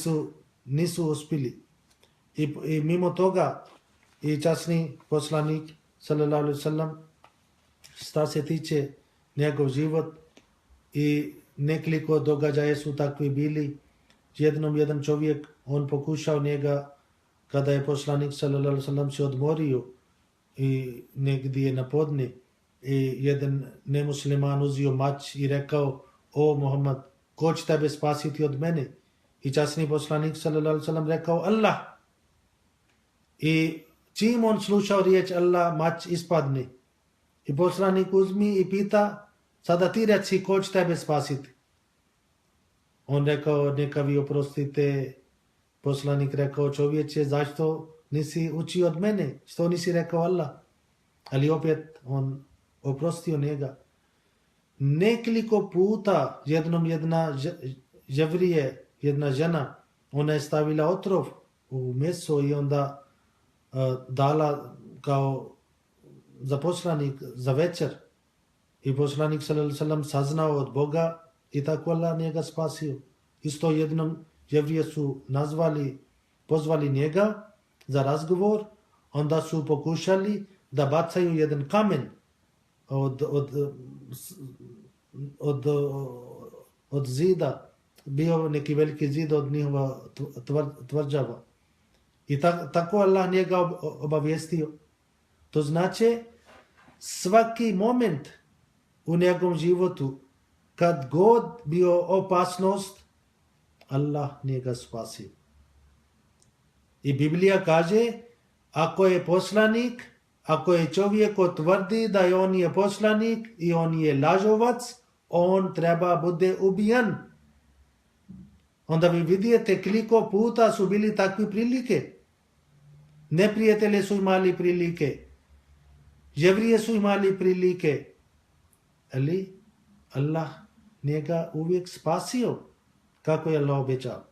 A: nisu uspjeli. I mimo toga i časni poslanik sallallahu alejhi ve sellem šta se tiče njegov život i nekoliko događaja su takvi bili. Jednom jedan čovjek on pokušao njega kada je poslanik sallallahu alejhi ve sellem se odmorio i negdje na podne i jedan nemusliman uzio mač i rekao: o Muhammad, ko će tebe spasiti od mene? I časni poslanik sallallahu alejhi ve sellem rekao: Allah. I čim on slušao riječ Allah, mač ispadne. I poslanik uzmi i pita: sada ti reci, ko će tebe spasiti? On rekao: neka vi oprostite. Poslanik rekao: čovječe, zašto nisi učio od mene? Što nisi rekao Allah? Ali opet on oprostio njega. Nekoliko puta jevrije, jedna žena, ona je stavila otrov u meso i onda dala kao za poslanik za večer. I poslanik s.a.v. saznao od Boga i tako Allah njega spasio. Isto jednom jevrije su pozvali njega za razgovor, onda su pokušali da bacaju jedan kamen od zida, bio neki veliki zid od njihova tvrđava. I tako Allah njega obavijestio. To znači svaki moment u njegovom životu, kad god bio opasnost, Allah njega spasio. I Biblija kaže, ako je poslanik, ako je čovjek tvrdi da je on je poslanik i on je lažovac, on treba bude ubijan. Onda vi vidite koliko puta su bili takve prilike. Neprijatelji su imali prilike. Jevrije su imali prilike. Ali Allah njega uvijek spasio, kako je Allah obećao.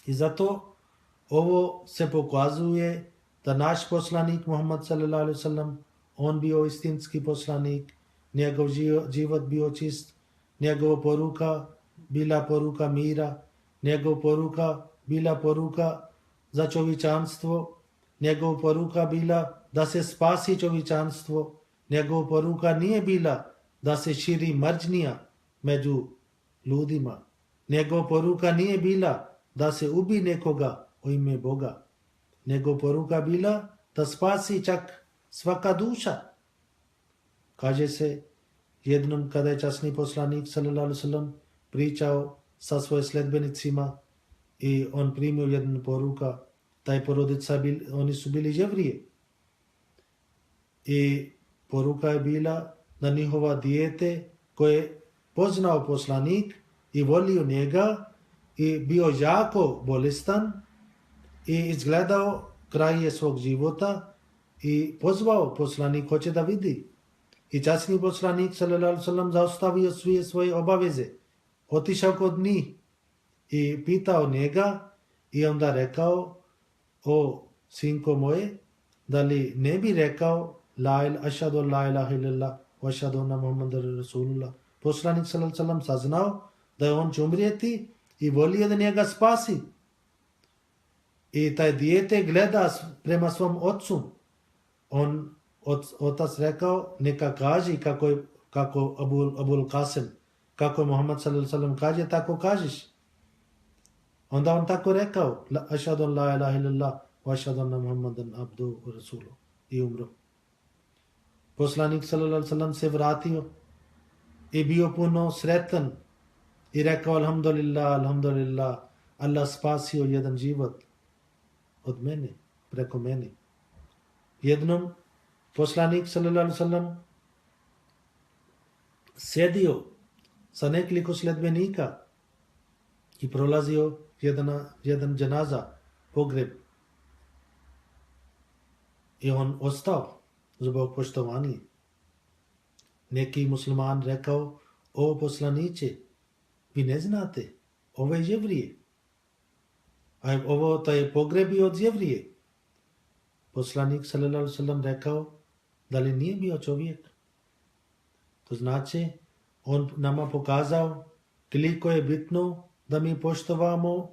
A: I zato ovo se pokazuje da naš poslanik Muhammad sallallahu alaihi wasallam, on bio istinski poslanik, njegov život bio čist, njegova poruka bila poruka mira, njegova poruka bila poruka za čovječanstvo, njegova poruka bila da se spasi čovječanstvo, njegova poruka nije bila da se širi mržnja među ljudima. Njegova poruka nije bila da se ubi nekoga u ime Boga. Njegova poruka bila da spasi čak svaka duša. Kaže se jednom kada je časni poslanik sallallahu alejhi ve sellem pričao sa svojim sledbenicima i on primio jednu poruka, taj porodica oni su bili jevrije. I poruka je bila da njihova dijete koje je poznao poslanik i volio njega i bio jako bolestan i izgledao kraj svog života i pozvao poslanik, hoće da vidi. I časni poslanik sallallahu alejhi ve sellem zaustavio sve svoje obaveze, otišao kod njih i pitao njega i onda rekao, o sinko moje, da li ne bi rekao ašhadu la ilaha illallah wa ašhadu anna Muhammadar Rasulullah. Poslanik sallallahu alejhi ve sellem saznao da je on će umrijeti i volio da njega spasi. I taj dijete gleda prema svom ocu. Otac rekao, neka kaže kako Abul Qasim, kako Muhammad sallallahu alejhi ve sellem kaže, tako kažeš. Onda on tako rekao, ašhadu an la ilaha illallah wa ašhadu anna Muhammadan abduhu wa rasuluhu, i umro. Poslanik sallallahu alejhi ve sellem se vratio i bio puno sretan i rekao, alhamdulillah, alhamdulillah, Allah spasio jedan život od mene, preko mene. Jednom poslanik sallallahu alejhi ve sellem sedio sa nekoliko sledbenika i prolazio jedan dženaza, pogreb. I on ostao zbog poštovanja. Neki musliman rekao, o poslaniće, vi ne znate, ovo je jevrije. A ovo taj pogreb je od jevrije. Poslanik sallallahu alejhi ve sellem rekao, da li nije bio čovjek? To znači, on nama pokazao koliko je bitno da mi poštovamo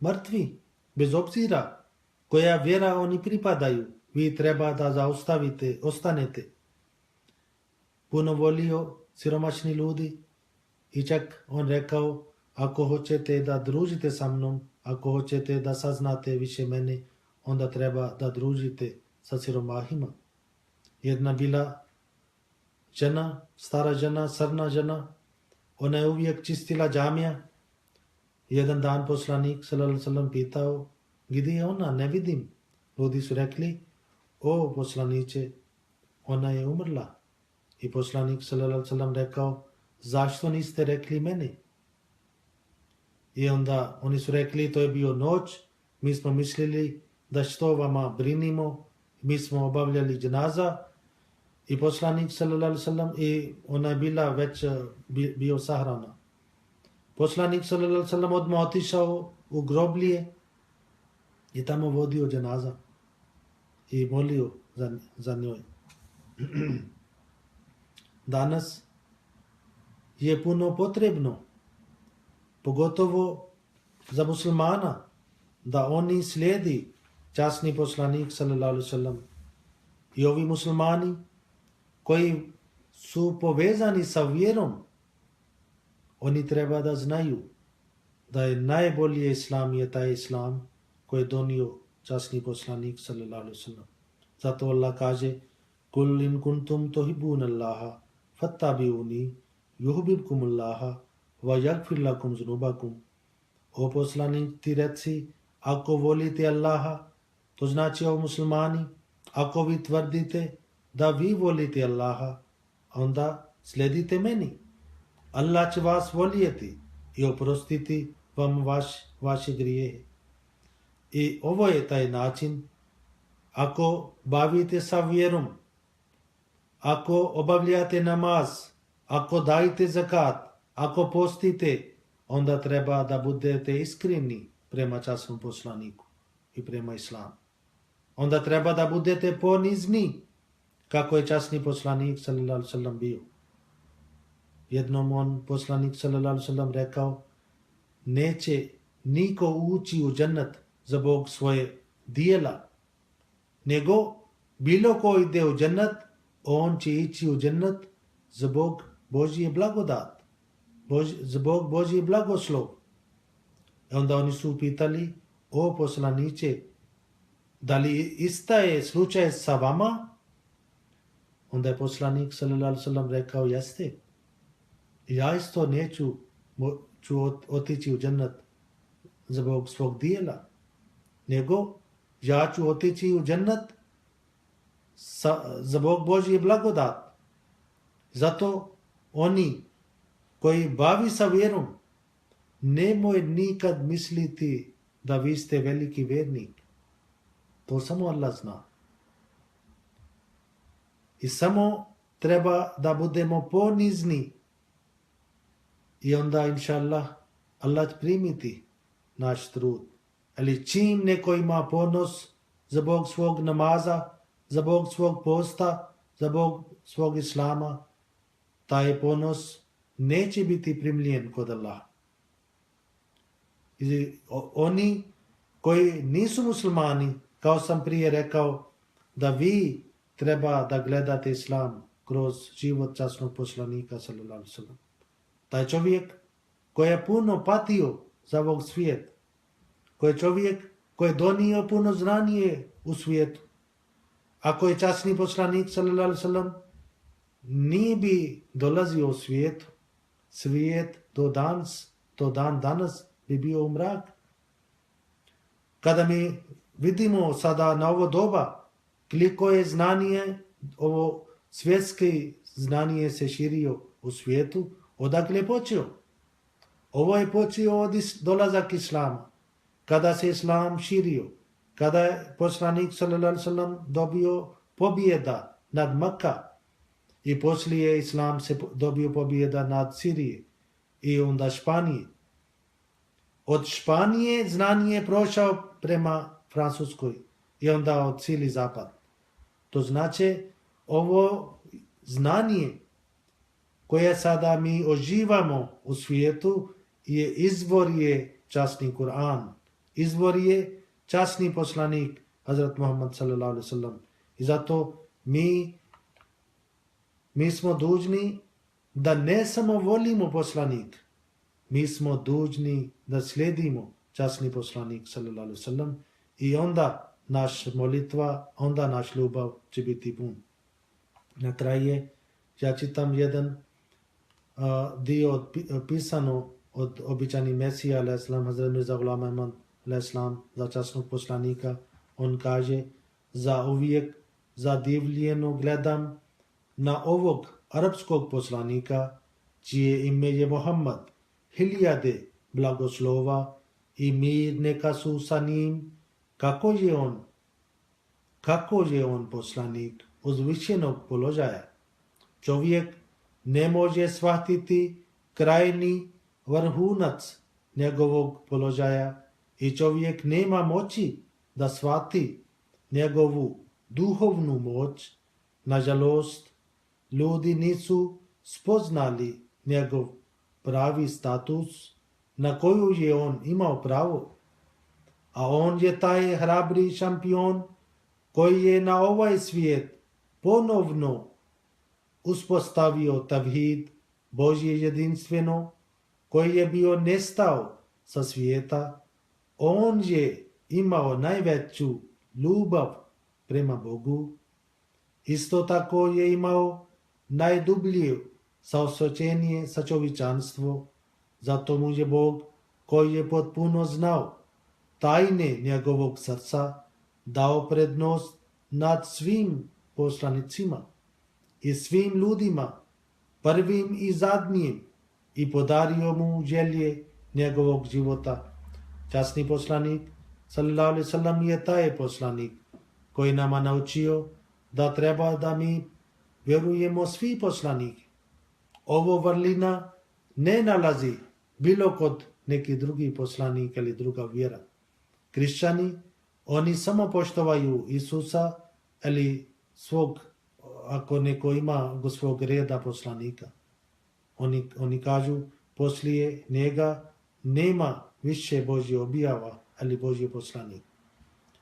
A: mrtvi, bez obzira koja vjera oni pripadaju. Vi treba da zaustavite, ostanete. Puno volio siromašni ljudi i čak on rekao, ako hoćete da družite sa mnom, ako hoćete da saznate više mene, onda treba da družite sa siromahima. Jedna bila žena, stara žena, crna žena, ona je uvijek čistila džamija. Jedan dan poslanik sallallahu alejhi ve sellem pitao, gdje je ona, ne vidim. Ljudi su rekli, o poslaniće, ona je umrla. I poslanik sallallahu alejhi ve sellem rekao, zašto niste rekli meni? I onda oni su rekli, to je bio noć, mi smo mislili da što vama brinimo, mi smo obavljali dženaza. I poslanik sallallahu alejhi ve sellem i ona je bila već bio sahrana. Poslanik sallallahu alaihi wasallam odmah otišao u groblje i tamo vodio dženaza i molio za njoj. Danas je puno potrebno, pogotovo za muslimana, da oni slijedi časni poslanik sallallahu alaihi wasallam. I ovi muslimani koji su povezani sa vjerom, oni treba da znaju da je najbolji islam je taj islam koji je donio časni poslanik sallallahu alaihi wasallam. Zato Allah kaže: Kul in kuntum tuhibbuna Allaha fattabi'uni yuhibbukum Allaha wa yaghfir lakum dhunubakum. O poslanik, ti reci, ako volite Allaha, to znači o muslimani, ako vi tvrdite da vi volite Allaha, onda sledite meni. Allah će vas voljeti i oprostiti vam vaše grijehe. I ovo je taj način, ako bavite sa vjerom, ako obavljate namaz, ako dajete zakat, ako postite, onda treba da budete iskreni prema časnom poslaniku i prema islamu. Onda treba da budete ponizni, kako je časni poslanik sallallahu alaihi wasallam bio. Jednom on, poslanik sallallahu alaihi wasallam, rekao: neće niko ući u džennet zbog svoje dijela, nego bilo ko ide u džennet, on će ići u džennet zbog Božje blagodat, zbog Božje blagoslov. I onda oni su pitali: o poslaniče, da li ista je slučaj sa vama? Onda je poslanik sallallahu alaihi wasallam rekao: jeste. Ja isto neću otići u džennet zbog svog dijela, nego ja ću otići u džennet zbog Božje blagodat. Zato oni koji bavi sa vjerom, nemoj nikad misliti da vi ste veliki vjernik. To samo Allah zna. I samo treba da budemo ponizni i onda, inša Allah, Allah će primiti naš trud. Ali čim neko ima ponos zbog svog namaza, zbog svog posta, zbog svog islama, taj ponos neće biti primljen kod Allaha. I oni koji nisu muslimani, kao sam prije rekao, da vi treba da gledate islam kroz život časnog poslanika sallallahu alaihi wasallam. Taj čovjek koji je puno patio za ovog svijeta, koji je čovjek koji je donio puno znanje u svijetu, ako je časni poslanik sallallahu alaihi wasallam nije bi dolazio u svijetu, svijet do dan danas bi bio u mrak. Kada mi vidimo sada na ovo doba koliko je znanje, ovo svjetske znanje se širio u svijetu, odakle je počeo? Ovo je počeo od dolazak islama. Kada se islam širio, kada je poslanik sallallahu alaihi wasallam dobio pobjeda nad Mekka i poslije islam se dobio pobjeda nad Sirije i onda Španije. Od Španije znanje je prošao prema Francuskoj i onda od cijeli zapad. To znači ovo znanje koje sada mi oživamo u svijetu izvor je časni Kur'an, izvor je časni poslanik Hazrat Muhammad sallallahu alaihi wasallam. I zato mi smo dužni da ne samo volimo poslanik, mi smo dužni da slijedimo časni poslanik sallallahu alaihi wasallam i onda naš molitva, onda naš ljubav će biti pun. Na kraju ja čitam jedan dio pisano od običajni Mesija alaihi salam, Hazrat Mirza Ghulam Ahmad alaihi salam, za časnog poslanika. On kaže: za uvijek zadivljeno gledam na ovog arapskog poslanika, čije ime je Muhammad, hiljade blagoslova i mir neka su sa njim. Kako je on poslanik uzvišenog položaja. Čovjek ne može shvatiti krajni vrhunac njegovog položaja i čovjek nema moći da shvati njegovu duhovnu moć. Nažalost, ljudi nisu spoznali njegov pravi status na koju je on imao pravo. A on je taj hrabri šampion koji je na ovaj svijet ponovno uspostavio tavhid, Božje jedinstveno, koji je bio nestao sa svijeta. On je imao najveću ljubav prema Bogu. Isto tako je imao najdublje saosećanje sa čovječanstvo. Zato mu je Bog, koji je potpuno znao tajne njegovog srca, dao prednost nad svim poslanicima i svim ljudima, prvim i zadnjim, i podario mu želje njegovog života. Časni poslanik sallallahu alejhi ve sellem je taj poslanik koji nama naučio da treba da mi vjerujemo svi poslanike. Ovo vrlina ne nalazi bilo kod neki drugi poslanik ili druga vjera. Kršćani, oni samo poštovaju Isusa ili svog, ako neko ima svog reda poslanika. Oni kažu poslije njega nema više Božje objava ali Božje poslanik.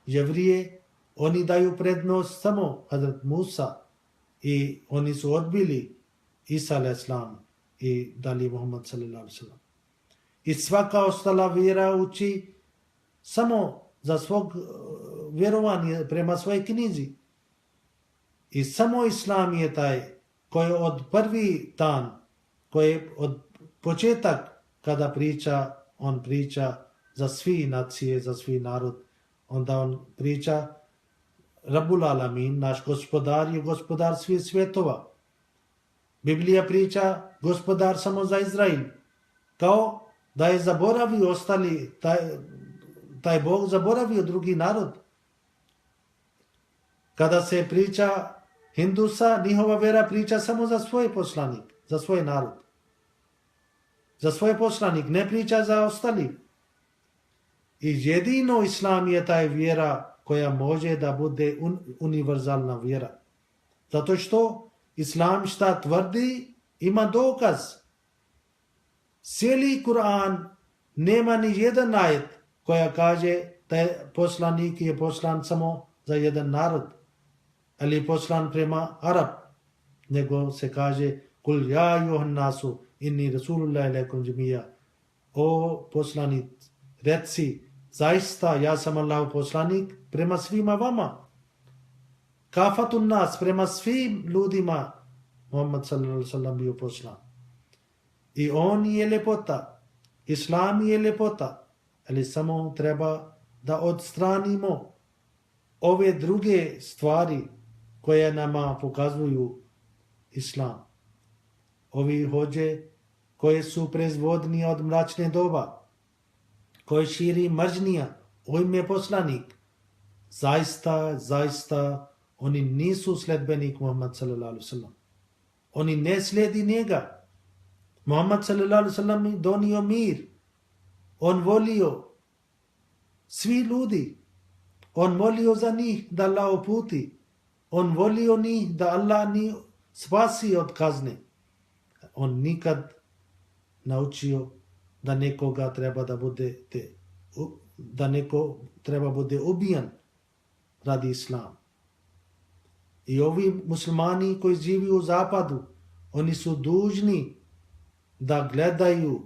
A: Jevrije, oni daju prednost samo Hazrat Musa i oni su odbili Isa al-Islam i dali Muhammad sallallahu alaihi wasallam. I svaka ostala vjera uči samo za svog vjerovanje prema svojoj knjizi. I samo Islam je taj koji od prvi dan, koji od početak kada priča, on priča za svi nacije, za svi narod. Onda on priča Rabbul Alamin, naš gospodar je gospodar svih svjetova. Biblija priča gospodar samo za Izrael. Kao da je zaboravio ostali, taj Bog zaboravio drugi narod. Kada se priča Hindusa, njihova vera priča samo za svoj poslanik, za svoj narod. Za svoj poslanik, ne priča za ostali. I jedino Islam je taj vjera koja može da bude univerzalna vjera. Zato što Islam šta tvrdi, ima dokaz. Cijeli Kur'an nema ni jedan ajet koja kaže da je poslanik je poslan samo za jedan narod ali poslan prema Arab, nego se kaže kul ja ayyuhan nasu inni rasulullah ilaikum jami'a. O poslanik, reci zaista ja sam Allahov poslanik prema svima vama. Kafatun nas, prema svim ljudima Muhammad sallallahu alaihi wasallam bio poslan. I on je ljepota, Islam je ljepota, ali samo treba da odstranimo ove druge stvari koje nama pokazuju Islam. Ovi hođe koje su proizvodni od mračne doba, koje širi mržnja u ime poslanik, zaista oni nisu sledbenik Muhammad sallallahu alaihi wasallam. Oni ne slijedi njega. Muhammad sallallahu alaihi wasallam donio mir. On volio svi ljudi. On molio za njih da Allah uputi. On volio njih da Allah njih spasi od kazne. On nikad naučio da nekoga treba da neko treba bude ubijan radi Islam. I ovi muslimani koji živi u zapadu, oni su dužni da gledaju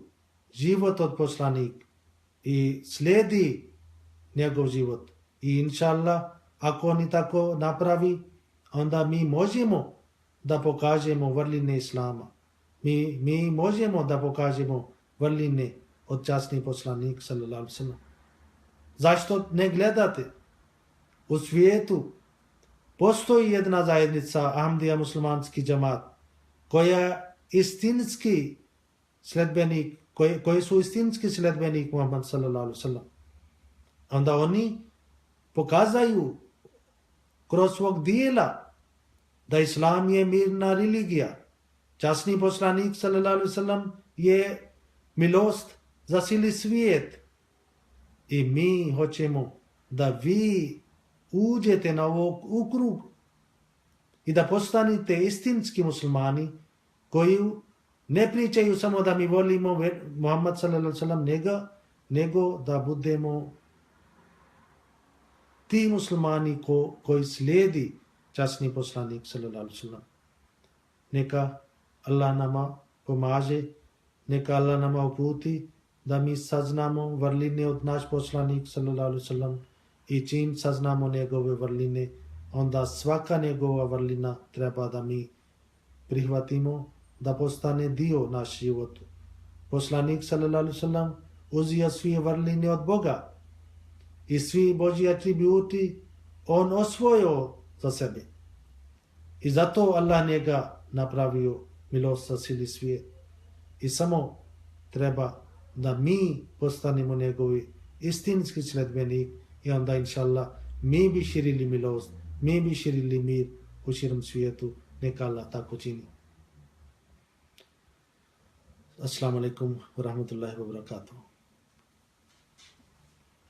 A: život od poslanika i slijedi njegov život. I inša Allah, ako oni tako napravi, onda mi možemo da pokažemo vrline Islama. Mi možemo da pokažemo vrline od časnih poslanika sallallahu alejhi ve sellem. Zašto ne gledate? U svijetu postoji jedna zajednica Ahmadija muslimanski džamat koja istinski sledbenik, koji su istinski sledbenik Muhammad sallallahu alejhi ve sellem. Onda oni pokazaju kroz svog dijela da Islam je mirna religija. Časni poslanik sallallahu alejhi ve sellem je milost zasili svijet i mi hoćemo da vi uđete na u krug i da postanete istinski muslimani koji ne pričaju samo da mi volimo Muhammad sallallahu alejhi ve sellem, nego da budemo ti muslimani koji slijedi časni poslanik sallallahu alejhi ve sellem. Neka Allah nama pomaže, neka Allah nama uputi da mi saznamo vrline od naš poslanik sallallahu alejhi ve sellem i čim saznamo njegove vrline, onda svaka njegova vrlina treba da mi prihvatimo, da postane dio naš život. Poslanik sallallahu alejhi ve sellem uzeo sve vrline od Boga i svi Božji atributi on osvojio za sebe. I zato Allah njega napravio milost za cijeli svijet. I samo treba da mi postanemo njegovi istinski sledbenik i onda inšallah mi bi širili milost, mi bi širili mir u širom svijetu. Neka Allah tako čini. Assalamu alaikum wa rahmatullahi wa barakatuh.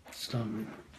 A: Assalamu alaikum.